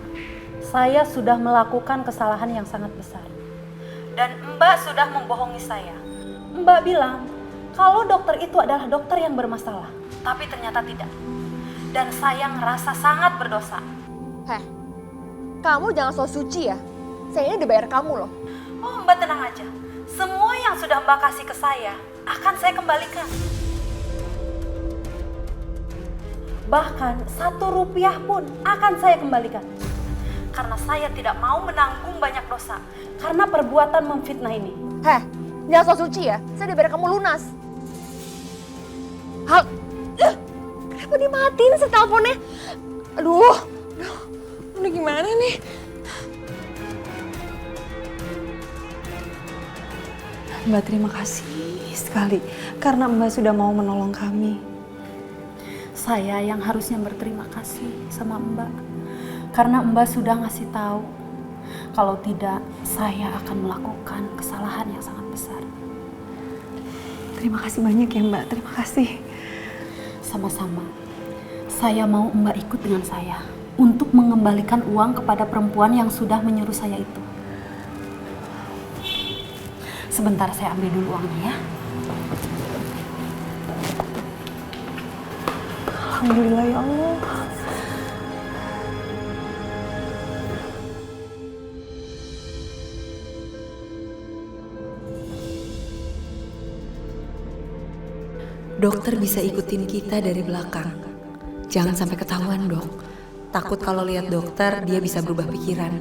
Saya sudah melakukan kesalahan yang sangat besar. Dan Mbak sudah membohongi saya. Mbak bilang kalau dokter itu adalah dokter yang bermasalah. Tapi ternyata tidak. Dan saya ngerasa sangat berdosa. Heh, kamu jangan so suci ya. Saya ini udah bayar kamu loh. Oh, Mbak tenang aja. Semua yang sudah Mbak kasih ke saya akan saya kembalikan. Bahkan 1 rupiah pun akan saya kembalikan. Karena saya tidak mau menanggung banyak dosa karena perbuatan memfitnah ini. Heh, jangan so suci ya. Saya udah bayar kamu lunas. Kenapa dimatiin sih teleponnya? Aduh, ini gimana nih? Mbak terima kasih sekali karena Mbak sudah mau menolong kami. Saya yang harusnya berterima kasih sama Mbak. Karena Mbak sudah ngasih tahu. Kalau tidak, saya akan melakukan kesalahan yang sangat besar. Terima kasih banyak ya Mbak, terima kasih. Sama-sama. Saya mau Mbak ikut dengan saya untuk mengembalikan uang kepada perempuan yang sudah menyuruh saya itu. Sebentar saya ambil dulu uangnya ya. Alhamdulillah ya Allah. Dokter bisa ikutin kita dari belakang. Jangan sampai ketahuan dong. Takut kalau lihat dokter dia bisa berubah pikiran.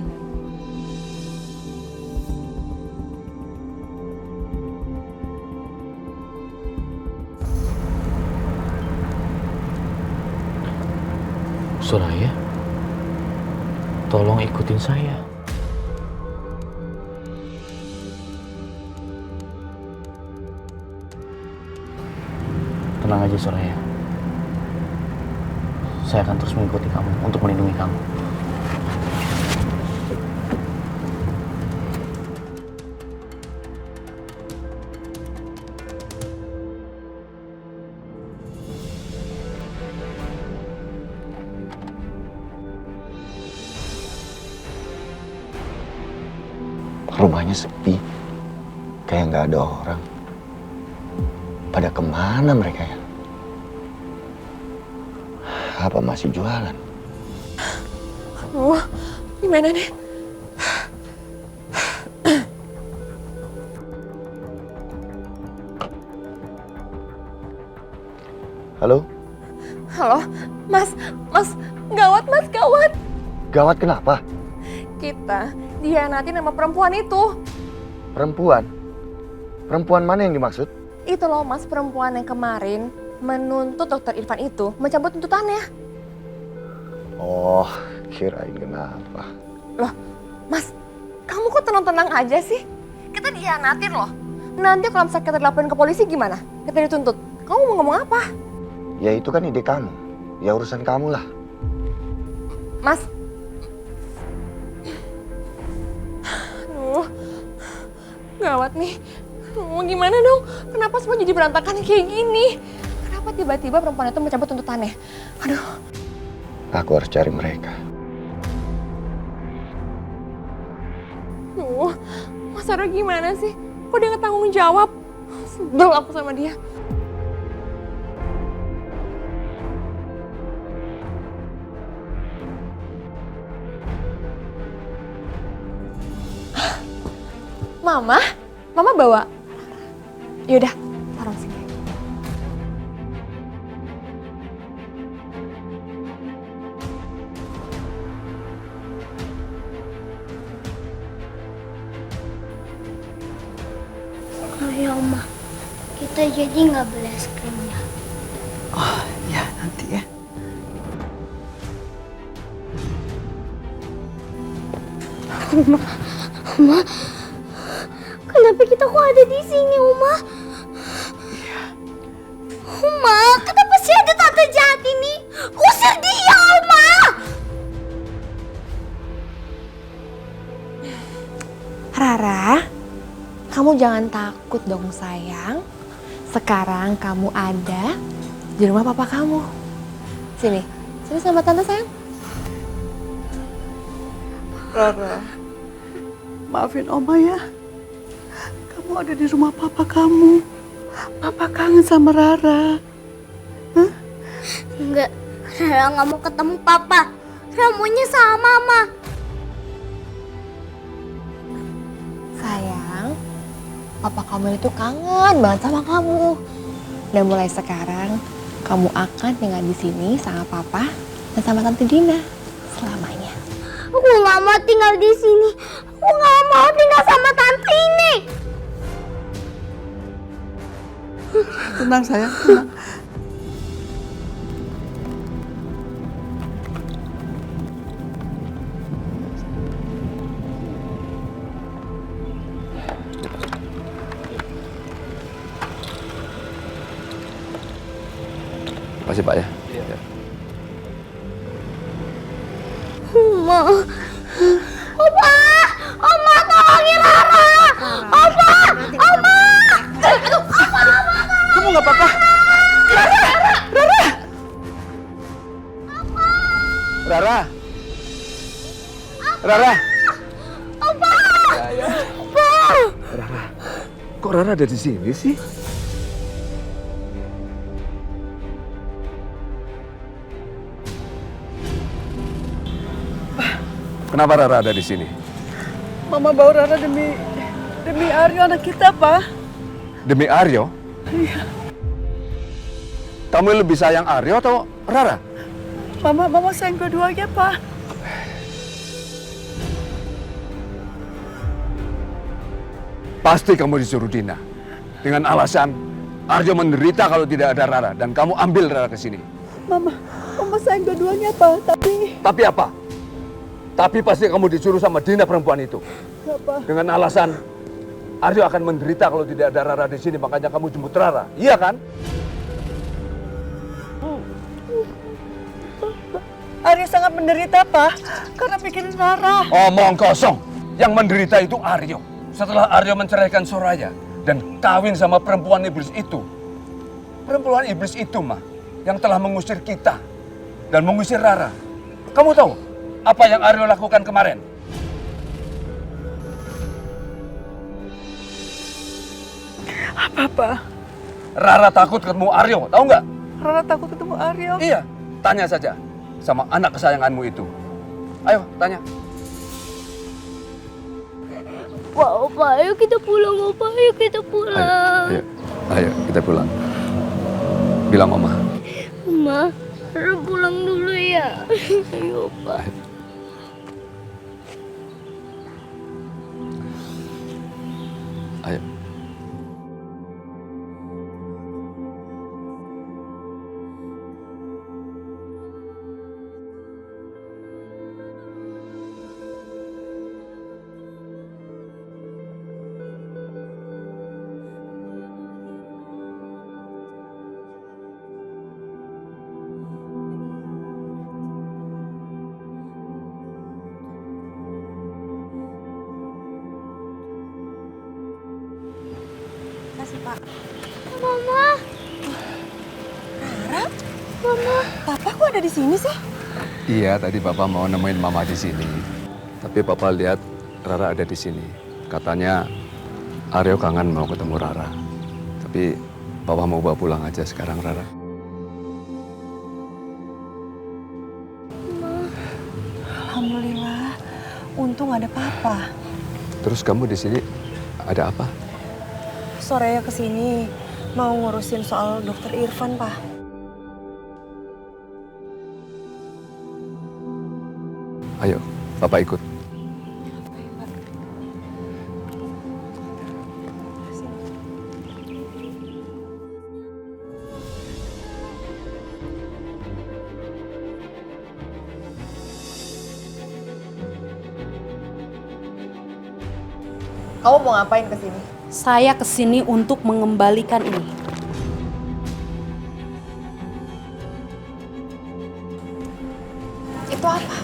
Soraya, tolong ikutin saya. Tenang aja Soraya. Saya akan terus mengikuti kamu untuk melindungi kamu. Rumahnya sepi, kayak nggak ada orang. Pada kemana mereka ya? Apa masih jualan? Gimana nih? Halo? Halo, Mas, gawat Mas, gawat. Gawat kenapa? Kita dihianati nama perempuan itu. Perempuan? Perempuan mana yang dimaksud? Itu loh Mas, perempuan yang kemarin menuntut dokter Irfan itu mencabut tuntutannya. Oh, kirain kenapa? Loh, Mas, kamu kok tenang-tenang aja sih? Kita dihianatin loh. Nanti kalau misalnya kita dilaporin ke polisi gimana? Kita dituntut. Kamu mau ngomong apa? Ya itu kan ide kamu. Ya urusan kamu lah. Mas. Aduh, gawat nih. Gimana dong? Kenapa semua jadi berantakan kayak gini? Kenapa tiba-tiba perempuan itu mencabut tuntutannya? Aduh. Aku harus cari mereka. Mas Aryo gimana sih? Kok dia nggak tanggung jawab? Sebel aku sama dia. Mama bawa. Yaudah, taruh sini. Ayo Oma, kita Tante jadi nggak beli es krimnya? Oh ya, nanti ya. Oma, kenapa kita kok ada di sini, Oma? Iya. Oma, kenapa sih ada tante jahat ini? Usir dia, Oma! Rara, kamu jangan takut dong sayang. Sekarang kamu ada di rumah papa kamu. Sini sama tante sayang. Rara, maafin Oma ya. Kamu ada di rumah papa kamu. Papa kangen sama Rara. Hah? Enggak, Rara nggak mau ketemu papa. Rara maunya sama mama. Sayang, papa kamu itu kangen banget sama kamu. Dan mulai sekarang, kamu akan tinggal di sini sama papa dan sama tante Dina selamanya. Aku nggak mau tinggal di sini. Aku nggak mau tinggal sama tante ini. Tenang sayang, tenang. Makasih Pak ya. Oma, Oma tolongin Rara. Oma. Aduh, Kamu nggak apa-apa? Rara. Rara. Opa. Rara. Kok Rara ada di sini sih? Kenapa Rara ada di sini? Mama bawa Rara demi Aryo anak kita, Pak. Demi Aryo? Iya. Kamu lebih sayang Aryo atau Rara? Mama sayang kedua-duanya, Pak. Pasti kamu disuruh Dina. Dengan alasan Aryo menderita kalau tidak ada Rara. Dan kamu ambil Rara ke sini. Mama sayang kedua-duanya, Pak. Tapi apa? Tapi pasti kamu disuruh sama Dina perempuan itu. Apa? Dengan alasan Aryo akan menderita kalau tidak ada Rara di sini. Makanya kamu jemput Rara. Iya kan? Aryo sangat menderita, Pak. Karena mikirin Rara. Omong kosong. Yang menderita itu Aryo. Setelah Aryo menceraikan Soraya dan kawin sama perempuan iblis itu. Perempuan iblis itu, mah, yang telah mengusir kita dan mengusir Rara. Kamu tahu apa yang Aryo lakukan kemarin? Apa? Rara takut ketemu Aryo, tahu nggak? Rara takut ketemu Aryo. Iya, tanya saja sama anak kesayanganmu itu. Ayo, tanya. Opa, ayo kita pulang, Opa. Ayo kita pulang. Ayo, kita pulang. Bilang Mama. Mama, Rara pulang dulu ya. Ayo, Opa. Ayo. Makasih, Pak. Mama. Rara? Mama. Papa kok ada di sini sih? Iya, tadi Papa mau nemuin Mama di sini. Tapi Papa lihat Rara ada di sini. Katanya Aryo kangen mau ketemu Rara. Tapi Papa mau bawa pulang aja sekarang, Rara. Alhamdulillah, untung ada Papa. Terus kamu di sini ada apa? Soraya kesini mau ngurusin soal dokter Irfan, Pak. Ayo, Papa ikut. Kamu mau ngapain kesini? Saya kesini untuk mengembalikan ini. Itu apa?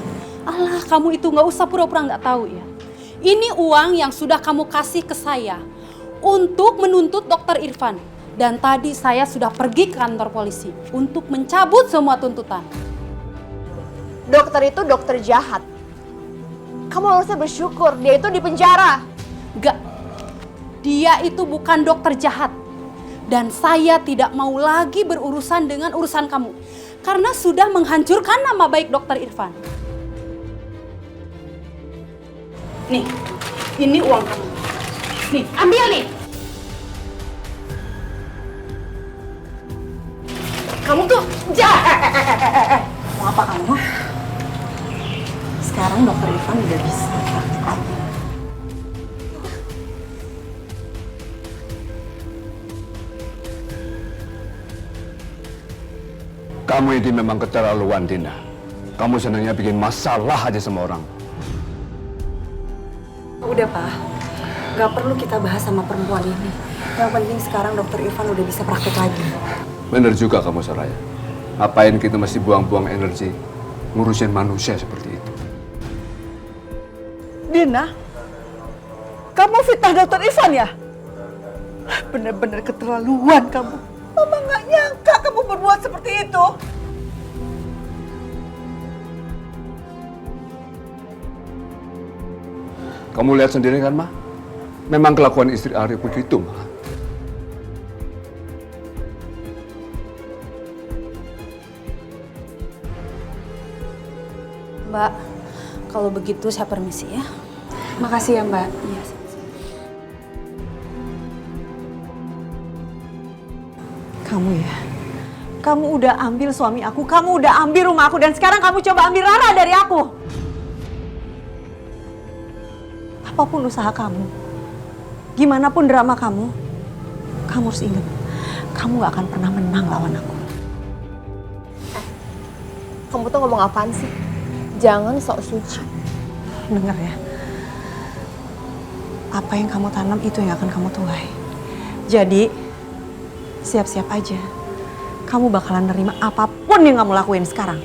Alah, kamu itu nggak usah pura-pura nggak tahu ya. Ini uang yang sudah kamu kasih ke saya untuk menuntut Dokter Irfan. Dan tadi saya sudah pergi ke kantor polisi untuk mencabut semua tuntutan. Dokter itu dokter jahat. Kamu harusnya bersyukur, dia itu di penjara. Enggak, dia itu bukan dokter jahat. Dan saya tidak mau lagi berurusan dengan urusan kamu. Karena sudah menghancurkan nama baik Dokter Irfan. Nih, ini uang kamu. Nih, ambil nih. Kamu tuh jahat. Mau apa kamu? Sekarang Dokter Irfan udah bisa praktik lagi. Kamu ini memang keterlaluan, Dina. Kamu senangnya bikin masalah aja sama orang. Udah, Pak. Gak perlu kita bahas sama perempuan ini. Yang penting sekarang Dokter Irfan udah bisa praktik lagi. Bener juga kamu, Soraya. Ngapain kita mesti buang-buang energi ngurusin manusia seperti itu? Dina, kamu fitnah Dokter Irfan ya? Bener-bener keterlaluan kamu. Mama nggak nyangka kamu berbuat seperti itu. Kamu lihat sendiri kan, Ma? Memang kelakuan istri Aryo begitu, Ma. Mbak, kalau begitu saya permisi ya. Makasih ya, Mbak. Iya. Kamu ya, kamu udah ambil suami aku, kamu udah ambil rumah aku, dan sekarang kamu coba ambil Rara dari aku. Apapun usaha kamu, gimana pun drama kamu harus ingat, kamu gak akan pernah menang lawan aku. Kamu tuh ngomong apaan sih? Jangan sok suci. Dengar ya, apa yang kamu tanam itu yang akan kamu tuai. Jadi, siap-siap aja. Kamu bakalan nerima apapun yang kamu lakuin sekarang.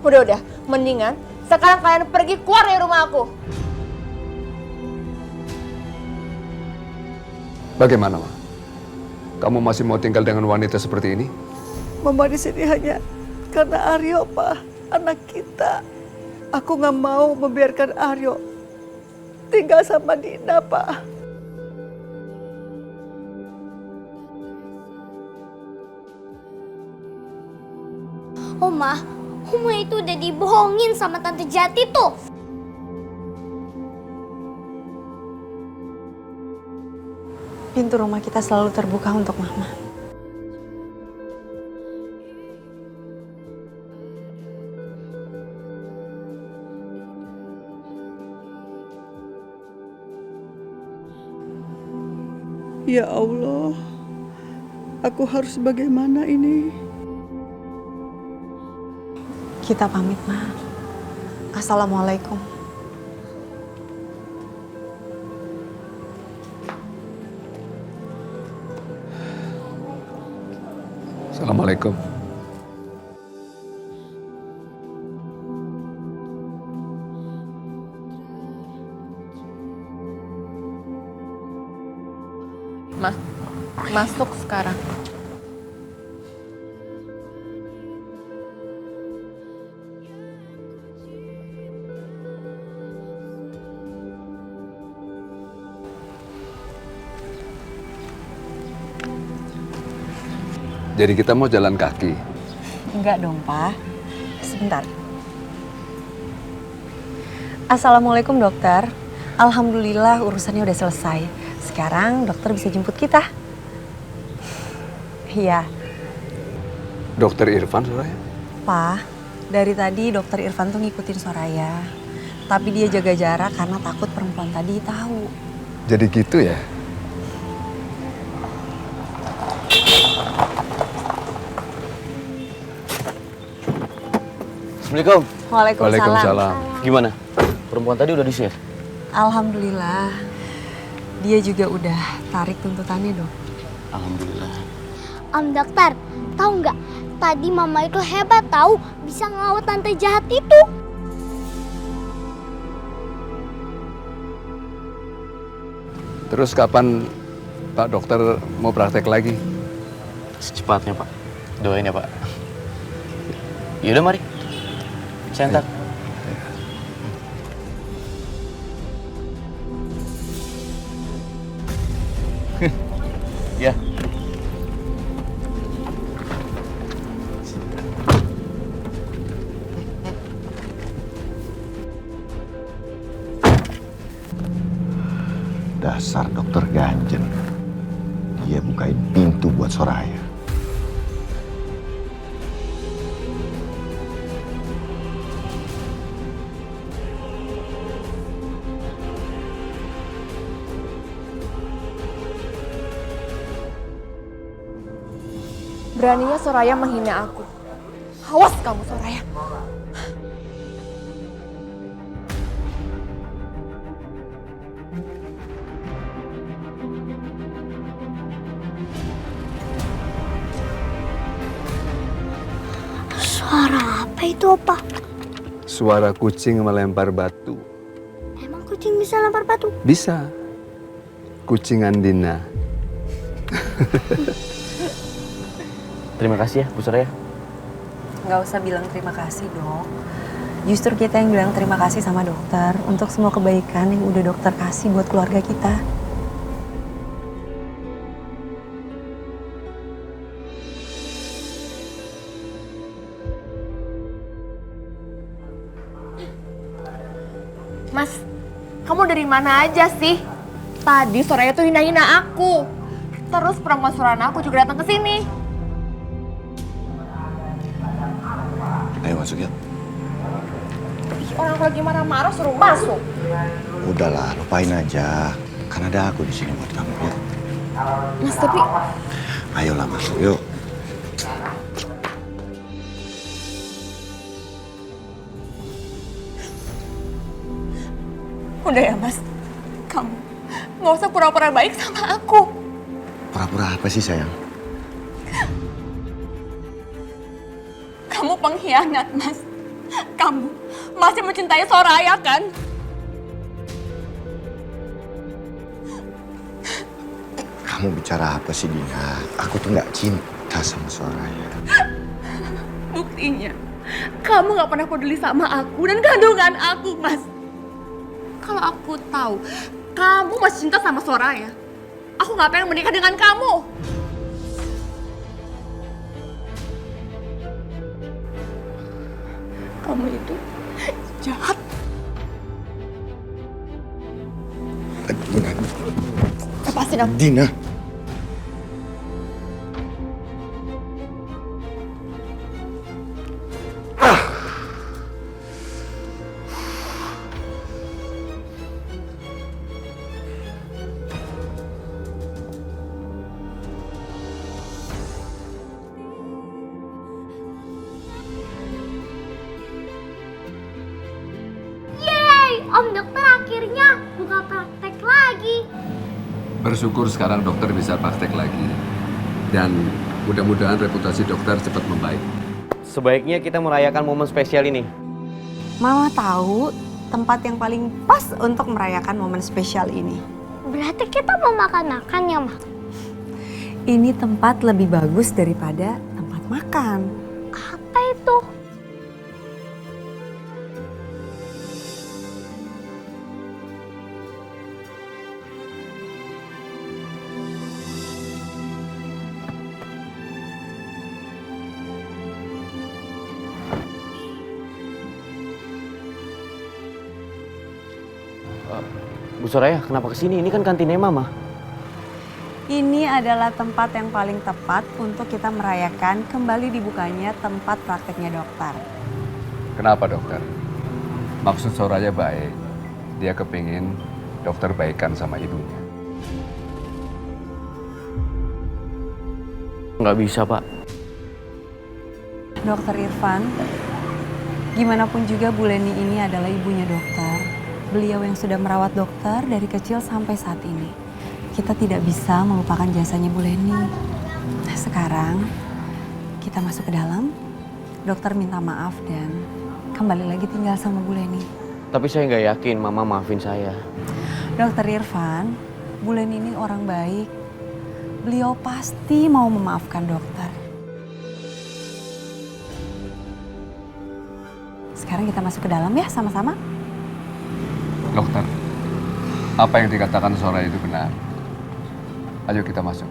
Udah, mendingan sekarang kalian pergi keluar dari rumah aku. Bagaimana, Ma? Kamu masih mau tinggal dengan wanita seperti ini? Mama di sini hanya karena Aryo, Pak, anak kita. Aku nggak mau membiarkan Aryo tinggal sama Dina, Pak. Oma itu udah dibohongin sama Tante Jati tuh. Pintu rumah kita selalu terbuka untuk Mama. Ya Allah, aku harus bagaimana ini? Kita pamit, Ma. Assalamualaikum. Assalamualaikum. Masuk sekarang. Jadi kita mau jalan kaki? Enggak dong, Pak. Sebentar. Assalamualaikum, dokter. Alhamdulillah urusannya udah selesai. Sekarang dokter bisa jemput kita. Iya. Dokter Irfan, Soraya? Pak, dari tadi dokter Irfan tuh ngikutin Soraya. Tapi dia jaga jarak karena takut perempuan tadi tahu. Jadi gitu ya? Assalamualaikum. Waalaikumsalam. Gimana? Perempuan tadi udah di-share? Alhamdulillah. Dia juga udah tarik tuntutannya, Dok. Alhamdulillah. Om dokter, tahu nggak? Tadi mama itu hebat tahu, bisa ngelawan tante jahat itu. Terus kapan Pak Dokter mau praktek lagi? Secepatnya, Pak. Doain ya, Pak. Yaudah, mari. Saya antar. Ya. Dasar dokter ganjen. Dia bukain pintu buat Soraya. Beraninya Soraya menghina aku. Awas kamu, Soraya. Suara apa itu, Opa? Suara kucing melempar batu. Emang kucing bisa lempar batu? Bisa. Kucing Andina. Terima kasih ya, Bu Soraya. Nggak usah bilang terima kasih, Dok. Justru kita yang bilang terima kasih sama dokter untuk semua kebaikan yang udah dokter kasih buat keluarga kita. Mas, kamu dari mana aja sih? Tadi Soraya tuh hina-hina aku. Terus perempuan Surana aku juga datang ke sini. Ayo masuk ya. Orang lagi marah-marah suruh masuk. Udahlah, lupain aja. Kan ada aku di sini buat kamu ya. Mas, tapi Ayolah masuk yuk. udah ya, Mas. Kamu nggak usah pura-pura baik sama aku. Pura-pura apa sih sayang? Kamu pengkhianat, Mas. Kamu masih mencintai Soraya, kan? Kamu bicara apa sih, Dina? Aku tuh nggak cinta sama Soraya. Buktinya, kamu nggak pernah peduli sama aku dan kandungan aku, Mas. Kalau aku tahu kamu masih cinta sama Soraya, aku nggak pengen menikah dengan kamu. Kamu itu jahat. Dina. Lepasin aku. Dina. Om dokter akhirnya buka praktek lagi. Bersyukur sekarang dokter bisa praktek lagi. Dan mudah-mudahan reputasi dokter cepat membaik. Sebaiknya kita merayakan momen spesial ini. Mama tahu tempat yang paling pas untuk merayakan momen spesial ini. Berarti kita mau makan-makan ya, Ma? Ini tempat lebih bagus daripada tempat makan. Apa itu? Bu Soraya, kenapa kesini? Ini kan kantinnya Mama. Ini adalah tempat yang paling tepat untuk kita merayakan kembali dibukanya tempat prakteknya dokter. Kenapa dokter? Maksud Soraya baik. Dia kepingin dokter baikan sama ibunya. Nggak bisa, Pak. Dokter Irfan, Gimana pun juga Bu Leni ini adalah ibunya dokter. Beliau yang sudah merawat dokter dari kecil sampai saat ini. Kita tidak bisa melupakan jasanya Bu Leni. Nah, sekarang kita masuk ke dalam. Dokter minta maaf dan kembali lagi tinggal sama Bu Leni. Tapi saya nggak yakin Mama maafin saya. Dokter Irfan, Bu Leni ini orang baik. Beliau pasti mau memaafkan dokter. Sekarang kita masuk ke dalam ya sama-sama. Dokter, apa yang dikatakan Soraya itu benar. Ayo kita masuk.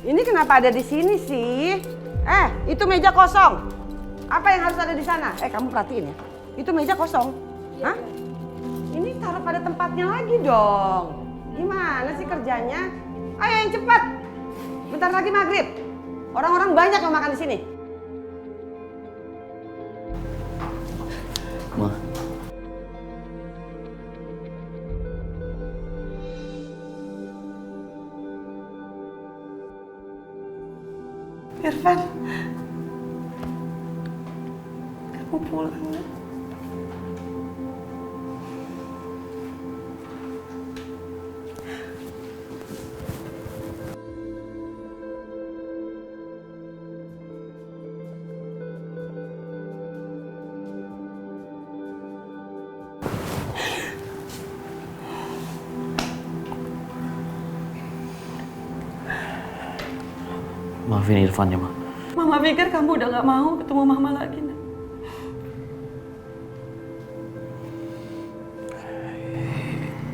Ini kenapa ada di sini sih? Itu meja kosong. Apa yang harus ada di sana? Kamu perhatiin ya. Itu meja kosong. Hah? Ini taruh pada tempatnya lagi dong. Gimana sih kerjanya? Ayo yang cepat. Bentar lagi maghrib. Orang-orang banyak yang makan di sini. Ma. Irfan, kamu pulang ya? Maafin Irfan ya, Ma. Mama pikir kamu udah gak mau ketemu Mama lagi, Nak.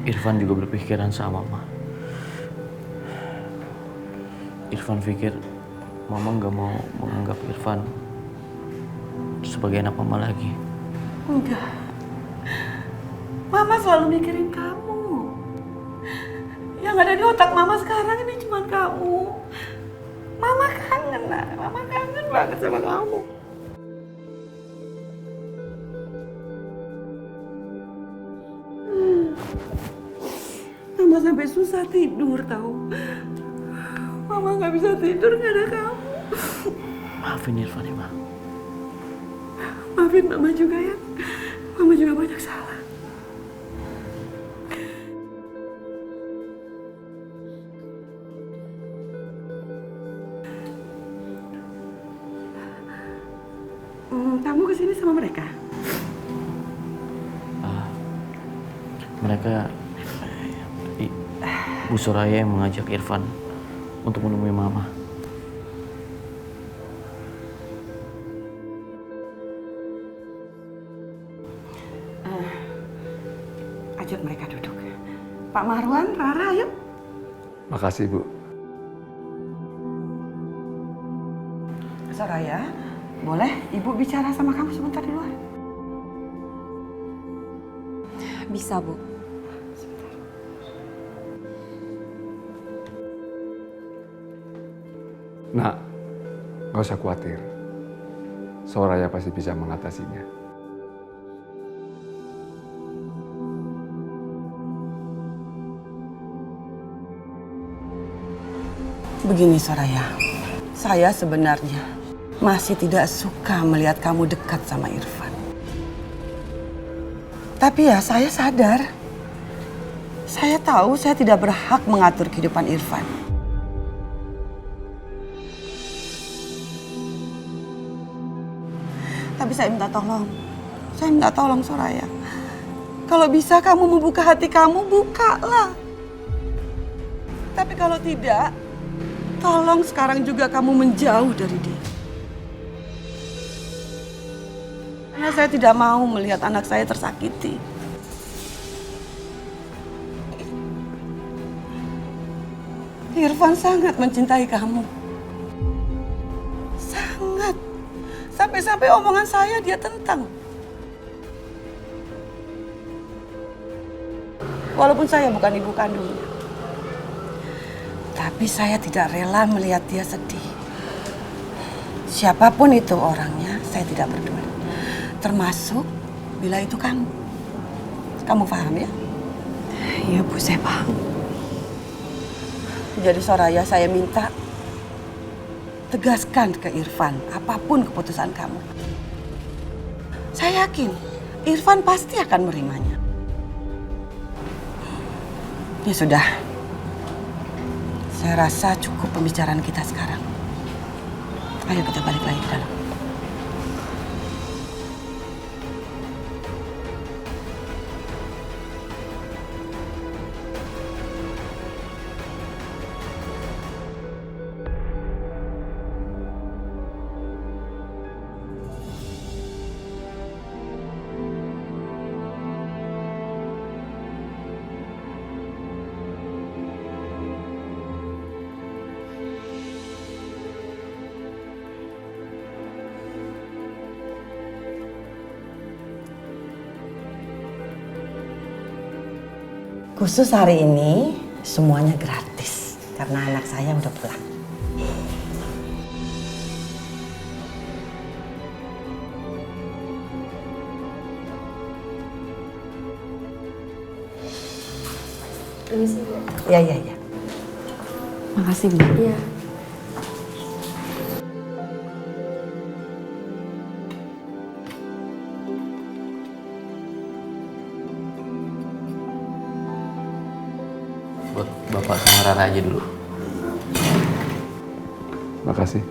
Irfan juga berpikiran sama, Ma. Irfan pikir Mama nggak mau menganggap Irfan sebagai anak Mama lagi. Enggak. Mama selalu mikirin kamu. Yang ada di otak Mama sekarang ini cuma kamu. Mama kangen, Nak. Mama kangen banget sama kamu. Mama sampai susah tidur, tahu. Mama nggak bisa tidur nggak ada kamu. Maafin Irfan ya, Ma. Maafin Mama juga ya. Mama juga banyak salah. Kamu kesini sama mereka? Mereka Bu Soraya yang mengajak Irfan untuk menemui Mama. Ajak mereka duduk. Pak Marwan, Rara, yuk. Makasih, Bu. Soraya, boleh Ibu bicara sama kamu sebentar di luar? Bisa, Bu. Nak, gak usah khawatir. Soraya pasti bisa mengatasinya. Begini Soraya, saya sebenarnya masih tidak suka melihat kamu dekat sama Irfan. Tapi ya saya sadar, saya tahu saya tidak berhak mengatur kehidupan Irfan. Tapi saya minta tolong Soraya. Kalau bisa kamu membuka hati kamu, bukalah. Tapi kalau tidak, tolong sekarang juga kamu menjauh dari dia. Karena saya tidak mau melihat anak saya tersakiti. Irfan sangat mencintai kamu. Sangat. Sampai-sampai omongan saya dia tentang. Walaupun saya bukan ibu kandungnya. Tapi saya tidak rela melihat dia sedih. Siapapun itu orangnya, saya tidak peduli. Termasuk bila itu kamu. Kamu paham ya? Iya, Bu, saya paham. Jadi Soraya, saya minta tegaskan ke Irfan apapun keputusan kamu. Saya yakin Irfan pasti akan menerimanya. Ya sudah, saya rasa cukup pembicaraan kita sekarang. Ayo kita balik lagi ke dalam. Khusus hari ini semuanya gratis karena anak saya udah pulang. Permisi, Bu. Iya. Makasih, Bu. Iya. Buat Bapak sama Rara aja dulu. Makasih.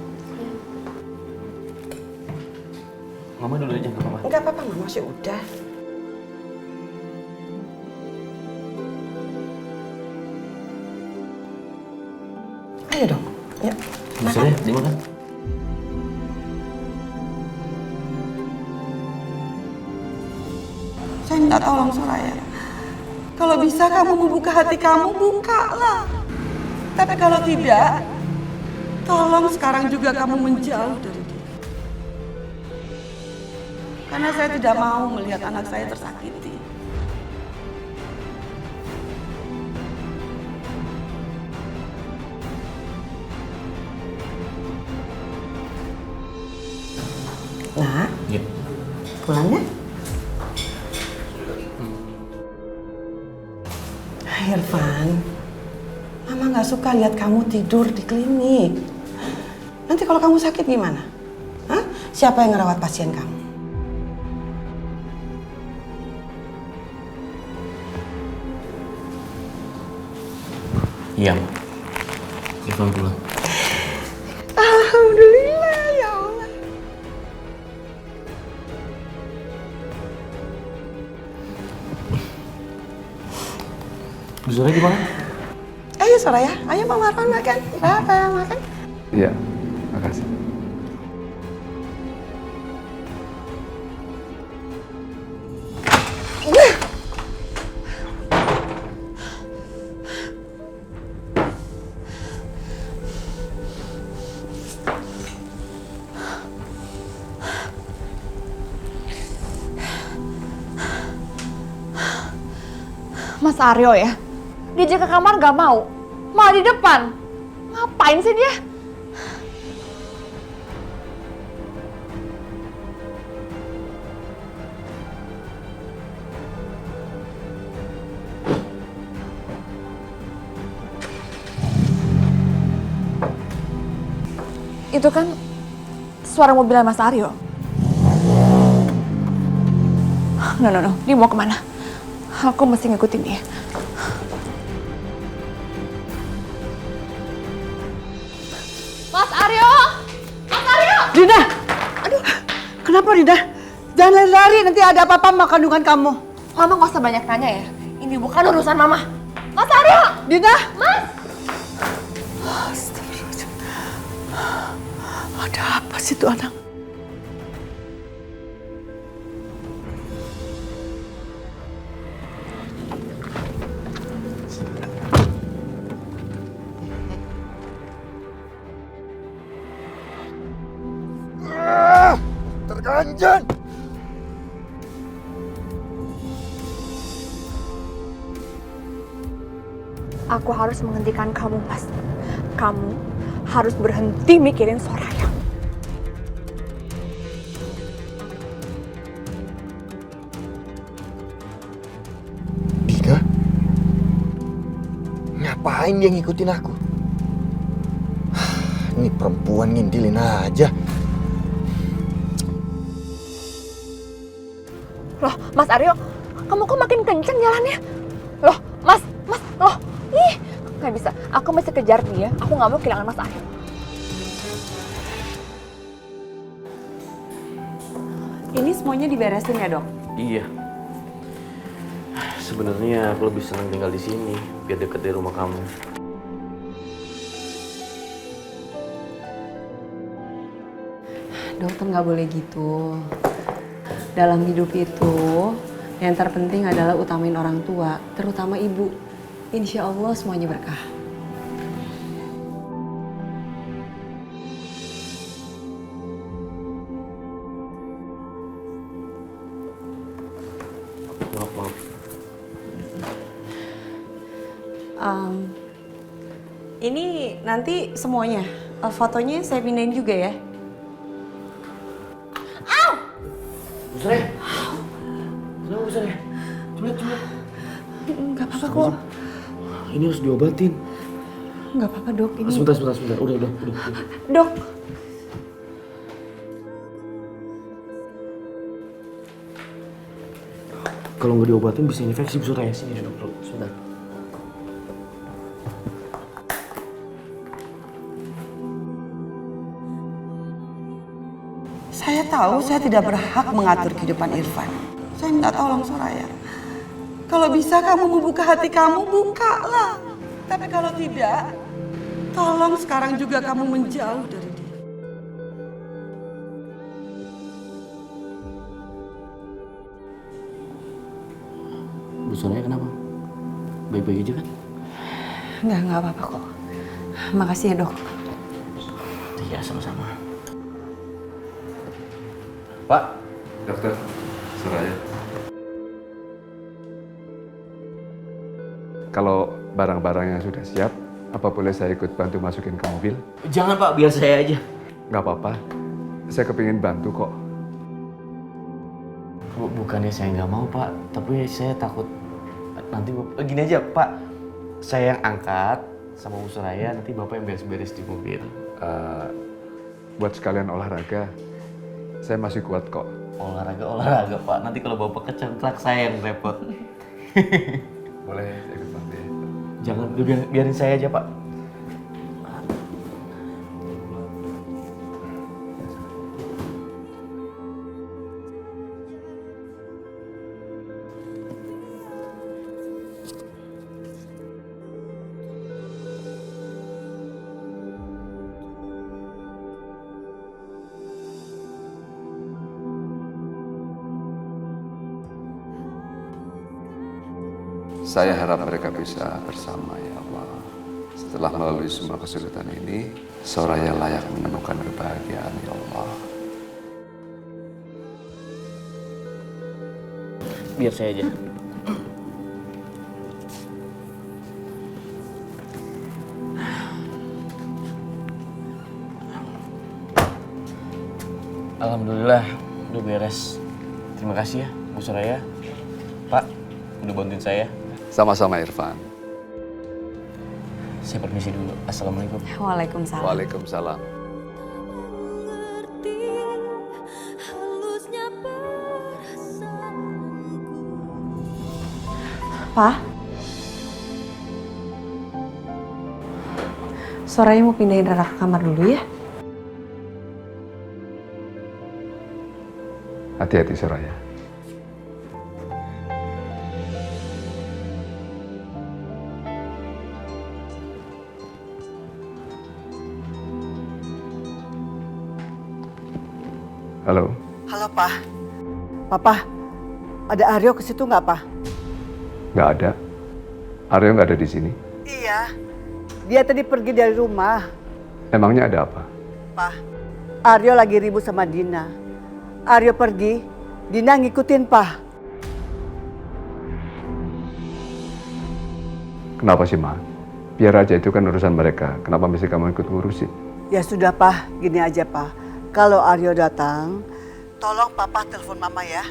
Mama dulu aja, nggak apa-apa. Enggak apa-apa, Mama sih udah. Ayo dong, yuk. Makan. Dimakan. Saya minta tolong Soraya. Kalau bisa kamu membuka hati kamu, bukalah. Tapi kalau tidak, tolong sekarang juga kamu menjauh dari dia. Karena saya tidak mau melihat anak saya tersakiti. Nah, Yuk. pulang ya. Irfan, Mama nggak suka lihat kamu tidur di klinik. Nanti kalau kamu sakit gimana? Hah? Siapa yang ngerawat pasien kamu? Iya. Irfan pulang. Alhamdulillah ya Allah. Bu Zura gimana? Ayo Soraya, ayo Mama Arfan makan. Makan. Iya, makasih. Mas Aryo ya? Diajak ke kamar gak mau, malah di depan. Ngapain sih dia? Itu kan suara mobilnya Mas Aryo. No, dia mau kemana? Aku mesti ngikutin dia. Mas Aryo! Mas Aryo! Dina! Aduh, kenapa Dina? Jangan lari-lari, nanti ada apa-apa sama kandungan kamu. Mama gak usah banyak nanya ya. Ini bukan urusan Mama. Mas Aryo! Dina! Mas! Astagfirullahaladzim. Ada apa sih tuh anak? Terganjan! Aku harus menghentikan kamu, Mas. Kamu harus berhenti mikirin Soraya. Dina? Ngapain dia ngikutin aku? Ini perempuan ngintilin aja. Loh, Mas Aryo, kamu kok makin kenceng jalannya? Loh, Mas, loh, ih, nggak bisa. Aku mesti kejar dia. Aku nggak mau kehilangan Mas Aryo. Ini semuanya diberesin ya, Dok? Iya. Sebenarnya aku lebih senang tinggal di sini, biar deket dari rumah kamu. Dokter nggak boleh gitu. Dalam hidup itu, yang terpenting adalah utamain orang tua, terutama ibu. Insya Allah semuanya berkah. Maaf. Ini nanti semuanya, fotonya saya pindahin juga ya. Bu Soraya. Kenapa Bu Soraya? Coba. Nggak apa-apa kok. Ini harus diobatin. Nggak apa-apa, Dok. Ini... Sebentar. Udah. Dok. Kalau nggak diobatin bisa infeksi Bu Soraya. Sini duduk. Sebentar. Saya tahu saya tidak berhak mengatur kehidupan Irfan. Saya minta tolong Soraya. Kalau bisa kamu membuka hati kamu, bukalah. Tapi kalau tidak, tolong sekarang juga kamu menjauh dari dia. Bu Soraya kenapa? Baik-baik aja kan? Nggak apa-apa kok. Makasih ya, Dok. Iya, sama-sama. Pak. Dokter, Soraya. Kalau barang-barangnya sudah siap, apa boleh saya ikut bantu masukin ke mobil? Jangan Pak, biar saya aja. Nggak apa-apa, saya kepingin bantu kok. Bukannya saya nggak mau Pak, tapi saya takut nanti gini aja Pak, saya yang angkat sama Bu Soraya, nanti Bapak yang beres-beres di mobil. Buat sekalian olahraga, saya masih kuat kok. Olahraga Pak, nanti kalau Bapak kecengklak saya yang repot. Boleh saya ikut bantu ya? Jangan, biarin saya aja Pak. Saya harap mereka bisa bersama ya Allah. Setelah melalui semua kesulitan ini, Soraya layak menemukan kebahagiaan ya Allah. Biar saya aja. Alhamdulillah udah beres. Terima kasih ya Bu Soraya. Pak, udah bantuin saya. Sama-sama Irfan. Saya permisi dulu. Assalamualaikum. Waalaikumsalam. Waalaikumsalam. Pak, Soraya mau pindahin Rara ke kamar dulu ya? Hati-hati Soraya. Halo. Halo, Pak. Papa, ada Aryo ke situ nggak, Pak? Nggak ada. Aryo nggak ada di sini. Iya. Dia tadi pergi dari rumah. Emangnya ada apa? Pak, Aryo lagi ribut sama Dina. Aryo pergi, Dina ngikutin, Pak. Kenapa sih, Ma? Biar aja itu kan urusan mereka. Kenapa mesti kamu ikut ngurusin? Ya sudah, Pak. Gini aja, Pak. Kalau Aryo datang, tolong Papa telepon Mama ya.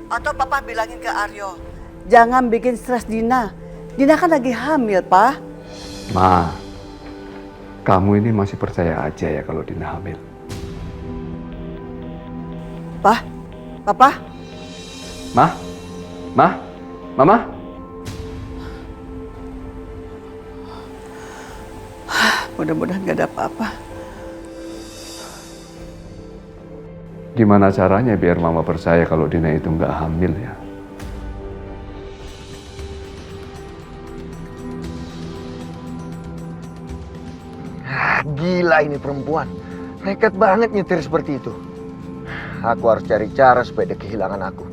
Atau Papa bilangin ke Aryo, jangan bikin stres Dina. Dina kan lagi hamil, Pak. Ma, kamu ini masih percaya aja ya kalau Dina hamil? Papa? Mama? Mudah-mudahan gak ada apa-apa. Gimana caranya biar Mama percaya kalau Dina itu nggak hamil ya? Gila ini perempuan. Nekat banget nyetir seperti itu. Aku harus cari cara supaya dia kehilangan aku.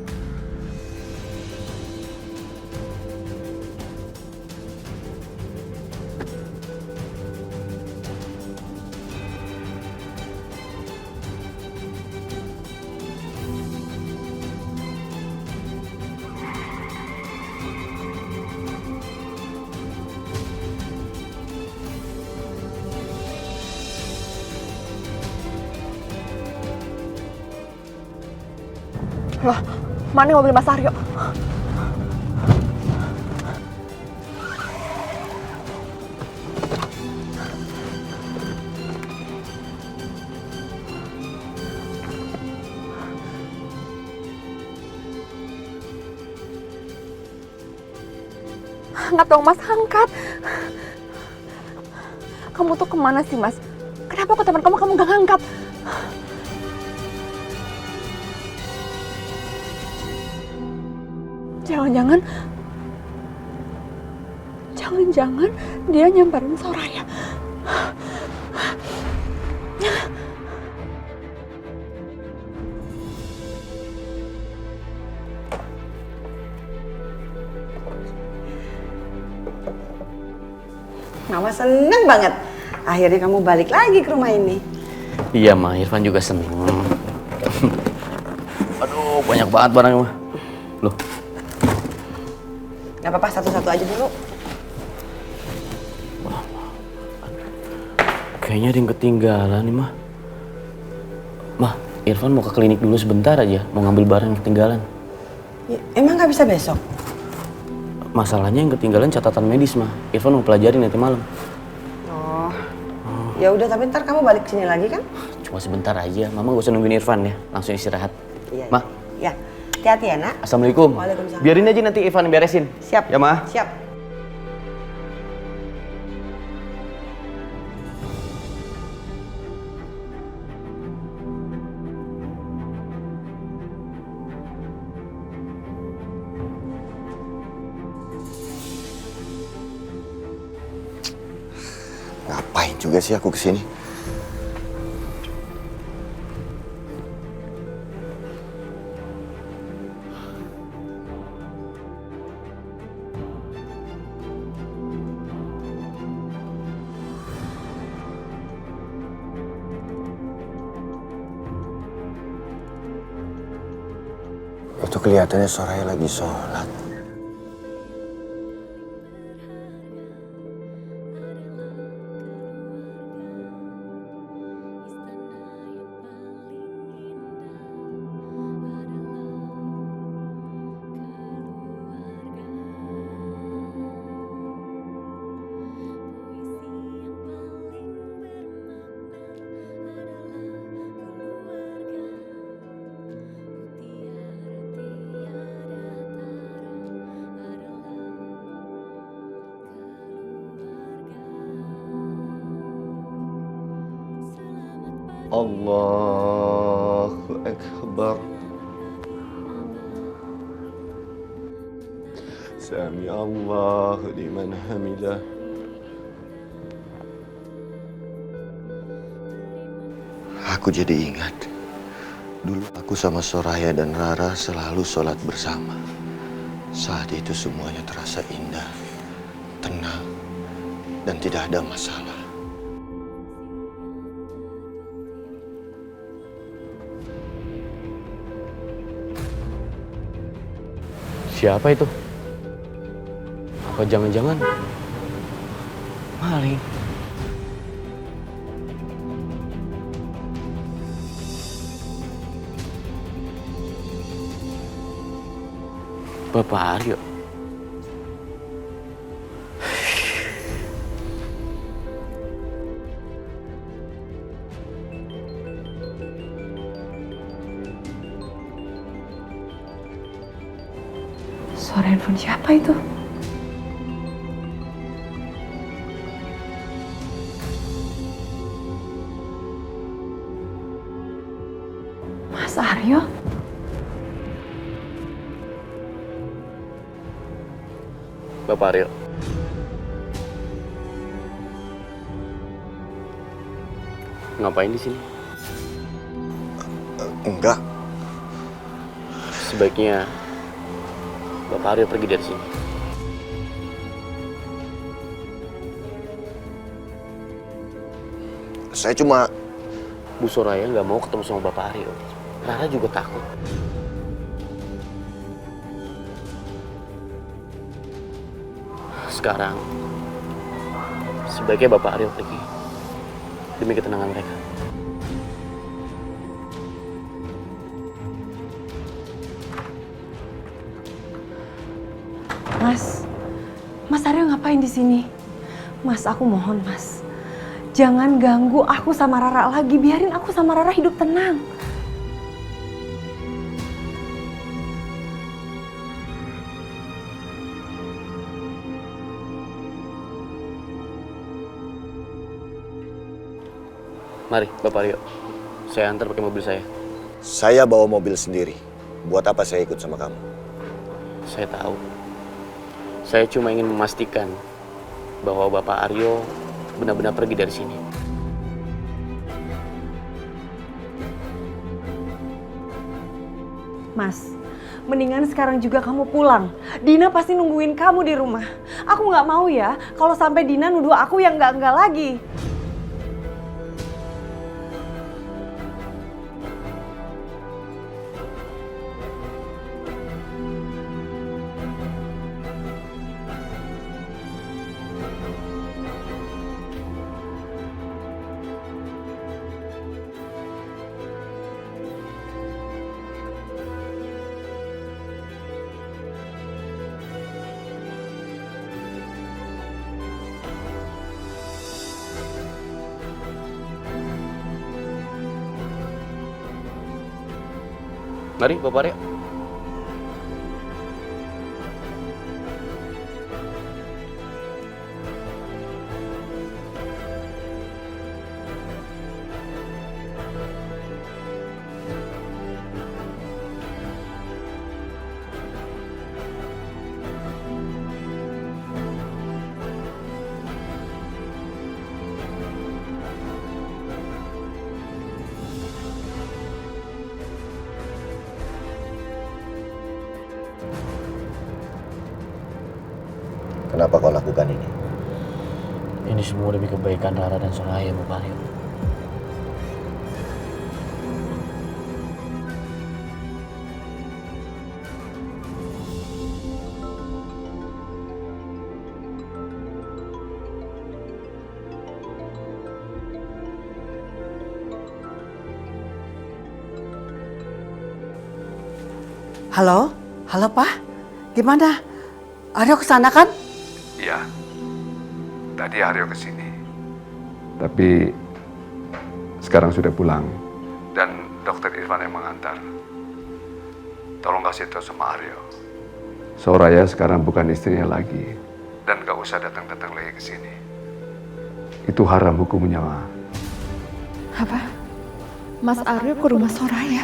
Loh, mana mobil Mas Aryo? Angkat dong Mas, angkat. Kamu tuh kemana sih Mas? Kenapa ke teman kamu gak ngangkat? Jangan-jangan dia nyamperin Soraya. Mama seneng banget. Akhirnya kamu balik lagi ke rumah ini. Iya, Ma. Irfan juga seneng. Aduh, banyak banget barangnya, Ma. Loh. Gak apa-apa, satu-satu aja dulu. Kayaknya ada yang ketinggalan nih, Ma. Ma, Irfan mau ke klinik dulu sebentar aja. Mau ngambil barang yang ketinggalan. Ya, emang gak bisa besok? Masalahnya yang ketinggalan catatan medis, Ma. Irfan mau pelajarin nanti malam. Oh. Ya udah, tapi ntar kamu balik sini lagi kan? Cuma sebentar aja. Mama gak usah nungguin Irfan ya. Langsung istirahat. Iya. Ma. Ya, hati-hati ya, Nak. Assalamualaikum. Waalaikumsalam. Biarin aja nanti Irfan yang beresin. Siap. Ya, Ma. Siap. Ngapain juga sih aku kesini? Itu kelihatannya Soraya lagi sholat. Allahu Akbar. Sami Allahu liman hamidah. Aku jadi ingat. Dulu aku sama Soraya dan Rara selalu sholat bersama. Saat itu semuanya terasa indah, tenang, dan tidak ada masalah. Siapa itu? Apa jangan-jangan maling? Bapak Aryo. Suara handphone siapa itu? Mas Aryo? Bapak Aryo. Ngapain di sini? Enggak. Sebaiknya Bapak Aryo pergi dari sini. Saya cuma... Bu Soraya nggak mau ketemu sama Bapak Aryo. Rara juga takut. Sekarang, sebaiknya Bapak Aryo pergi. Demi ketenangan mereka. Mas Aryo ngapain di sini? Mas, aku mohon Mas, jangan ganggu aku sama Rara lagi. Biarin aku sama Rara hidup tenang. Mari, Bapak Aryo. Saya antar pakai mobil saya. Saya bawa mobil sendiri. Buat apa saya ikut sama kamu? Saya tahu. Saya cuma ingin memastikan bahwa Bapak Aryo benar-benar pergi dari sini. Mas, mendingan sekarang juga kamu pulang. Dina pasti nungguin kamu di rumah. Aku nggak mau ya kalau sampai Dina nuduh aku yang nggak lagi. Mari, Bapak Aryo. Kenapa kau lakukan ini? Ini semua demi kebaikan Rara dan Soraya, Bapak Aryo. Halo? Halo, Pak? Gimana? Aryo kesana kan? Iya. Tadi Aryo kesini. Tapi sekarang sudah pulang. Dan dokter Irfan yang mengantar. Tolong kasih tahu sama Aryo. Soraya sekarang bukan istrinya lagi. Dan gak usah datang-datang lagi ke sini. Itu haram hukumnya, Ma. Apa? Mas Aryo ke rumah Soraya?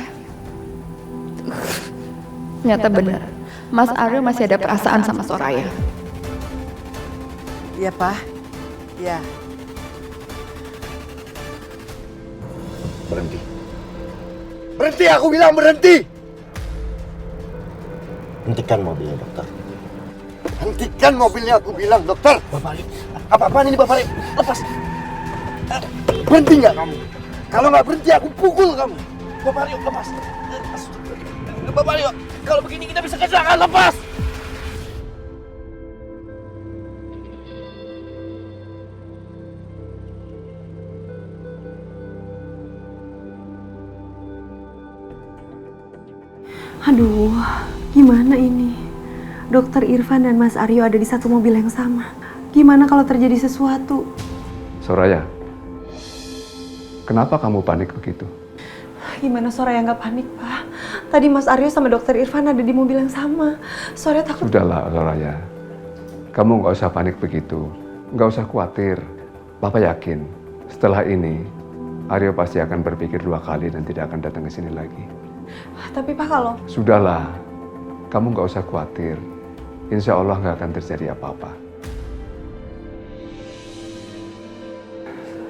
Ternyata benar. Mas Aryo masih ada perasaan sama Soraya. Iya, Pak. Iya. Berhenti. Berhenti, aku bilang berhenti! Hentikan mobilnya, dokter. Hentikan mobilnya, aku bilang, dokter! Bapak Ali, apa-apaan ini, Bapak Ali? Lepas! Berhenti nggak kamu? Kalau nggak berhenti, aku pukul kamu! Bapak Ali, lepas! Bapak Ali, kalau begini kita bisa kecelakaan, lepas! Aduh, gimana ini? Dokter Irfan dan Mas Aryo ada di satu mobil yang sama. Gimana kalau terjadi sesuatu? Soraya, kenapa kamu panik begitu? Gimana Soraya nggak panik, Pak? Tadi Mas Aryo sama Dokter Irfan ada di mobil yang sama. Soraya takut. Sudahlah, Soraya. Kamu nggak usah panik begitu. Nggak usah khawatir. Papa yakin setelah ini Aryo pasti akan berpikir 2 kali dan tidak akan datang ke sini lagi. Tapi Pak, kalau... Sudahlah, kamu nggak usah khawatir. Insya Allah nggak akan terjadi apa-apa.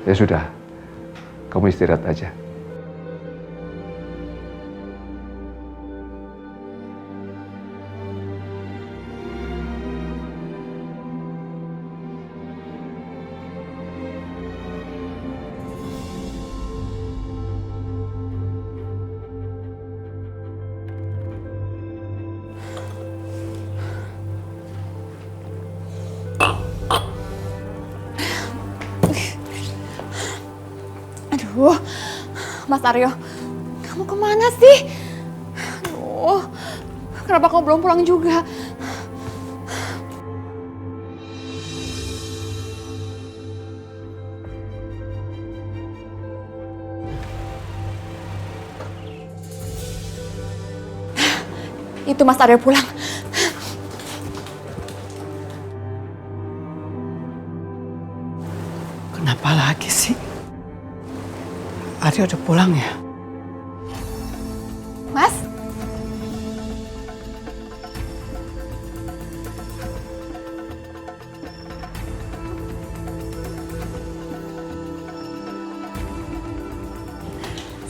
Ya sudah, kamu istirahat aja. Aduh, Mas Aryo, kamu kemana sih? Aduh, kenapa kamu belum pulang juga? Itu Mas Aryo pulang. Kenapa lagi sih? Aryo udah pulang ya? Mas?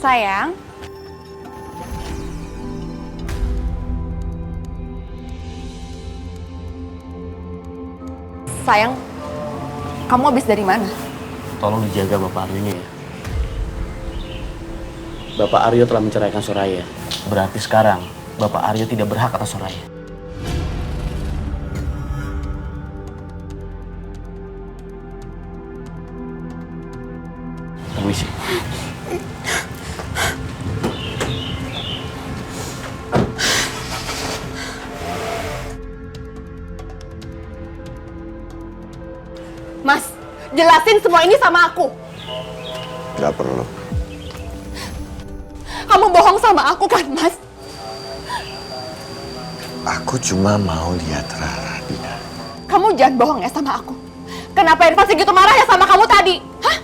Sayang. Sayang, kamu habis dari mana? Tolong dijaga Bapak Aryonya ya. Bapak Aryo telah menceraikan Soraya. Berarti sekarang Bapak Aryo tidak berhak atas Soraya. Permisi. Mas, jelasin semua ini sama aku. Gak perlu. Kamu bohong sama aku kan, Mas? Aku cuma mau lihat Rara, Dina. Kamu jangan bohong ya sama aku. Kenapa Irfan segitu marah ya sama kamu tadi? Hah?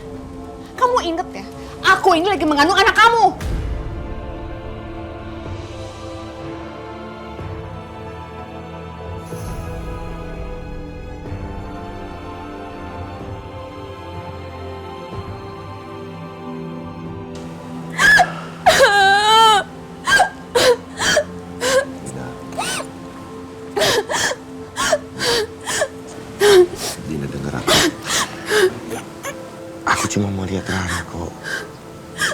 Kamu inget ya, aku ini lagi mengandung anak kamu. Dina, denger aku. Aku cuma mau lihat Rara kok.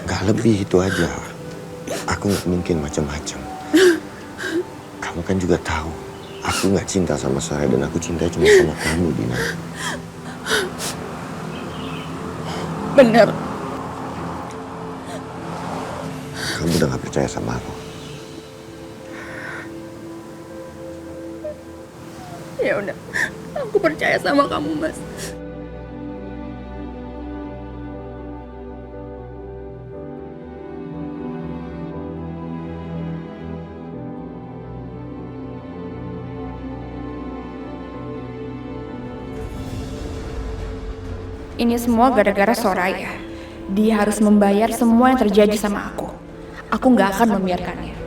Gak lebih itu aja. Aku gak mungkin macam-macam. Kamu kan juga tahu, aku gak cinta sama saya dan aku cinta cuma sama kamu, Dina. Bener. Kamu udah gak percaya sama aku. Ya udah, aku percaya sama kamu, Mas. Ini semua gara-gara Soraya. Dia harus membayar semua yang terjadi sama aku. Aku nggak akan membiarkannya.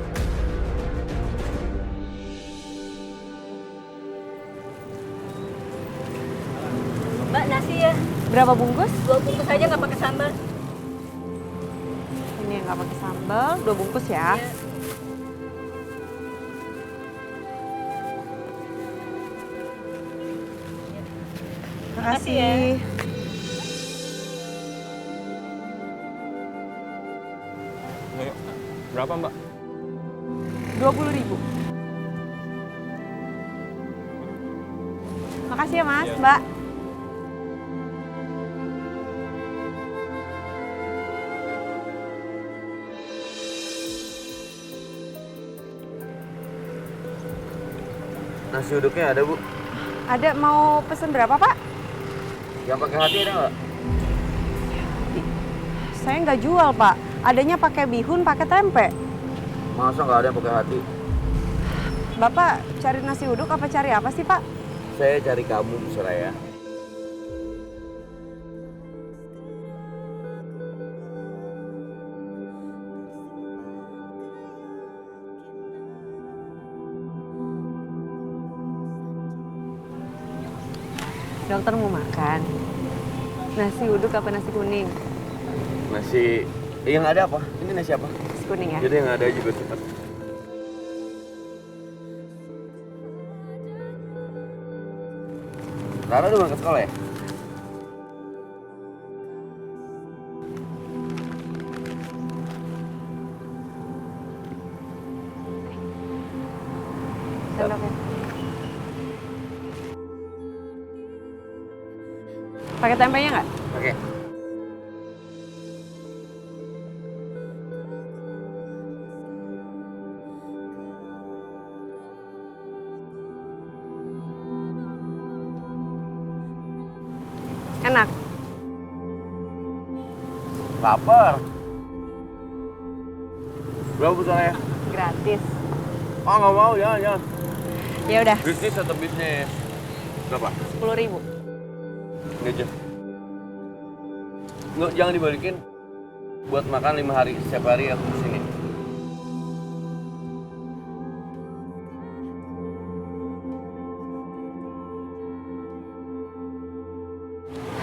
Mbak, nasi ya. Berapa bungkus? 2 bungkus aja nggak pakai sambal. Ini yang nggak pakai sambal, 2 bungkus ya. Iya. Makasih ya. Berapa, Mbak? 20.000. Makasih ya, Mas, Mbak. Nasi uduknya ada, Bu. Ada, mau pesen berapa, Pak? Yang pakai hati ada nggak? Saya nggak jual, Pak. Adanya pakai bihun, pakai tempe. Masa nggak ada yang pakai hati? Bapak cari nasi uduk apa cari apa sih, Pak? Saya cari kamu, Bu Soraya. Dokter mau makan. Nasi uduk apa nasi kuning? Nasi yang ada apa? Ini nasi apa? Nasi kuning ya? Jadi yang ada juga cepat. Rara udah berangkat sekolah ya? Sendoknya. Pakai tempenya nggak? Oke. Enak. Lapar. Berapa Bu Soraya? Gratis. Oh nggak mau, jangan. Ya udah. Bisnis atau bisnis? Berapa? 10.000. Ini aja. Nggak, jangan dibalikin. Buat makan 5 hari, setiap hari aku kesini.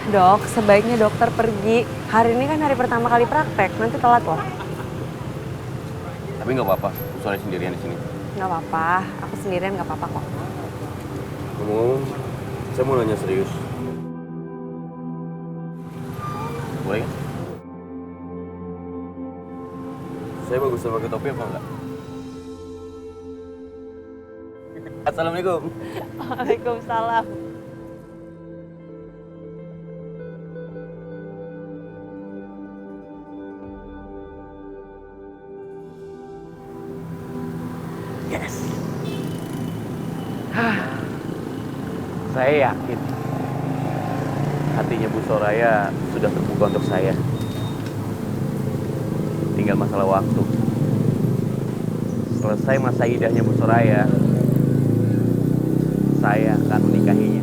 Dok, sebaiknya dokter pergi. Hari ini kan hari pertama kali praktek, nanti telat loh. Tapi nggak apa-apa, Bu Soraya sendirian di sini. Nggak apa-apa, aku sendirian nggak apa-apa kok. Ngomong, saya mau nanya serius. Boleh kan? Saya bagus pakai topi apa enggak? Assalamualaikum. Waalaikumsalam. Yes. Saya yakin hatinya Bu Soraya sudah terbuka untuk saya. Tinggal masalah waktu. Selesai masa idahnya Bu Soraya, saya akan menikahinya.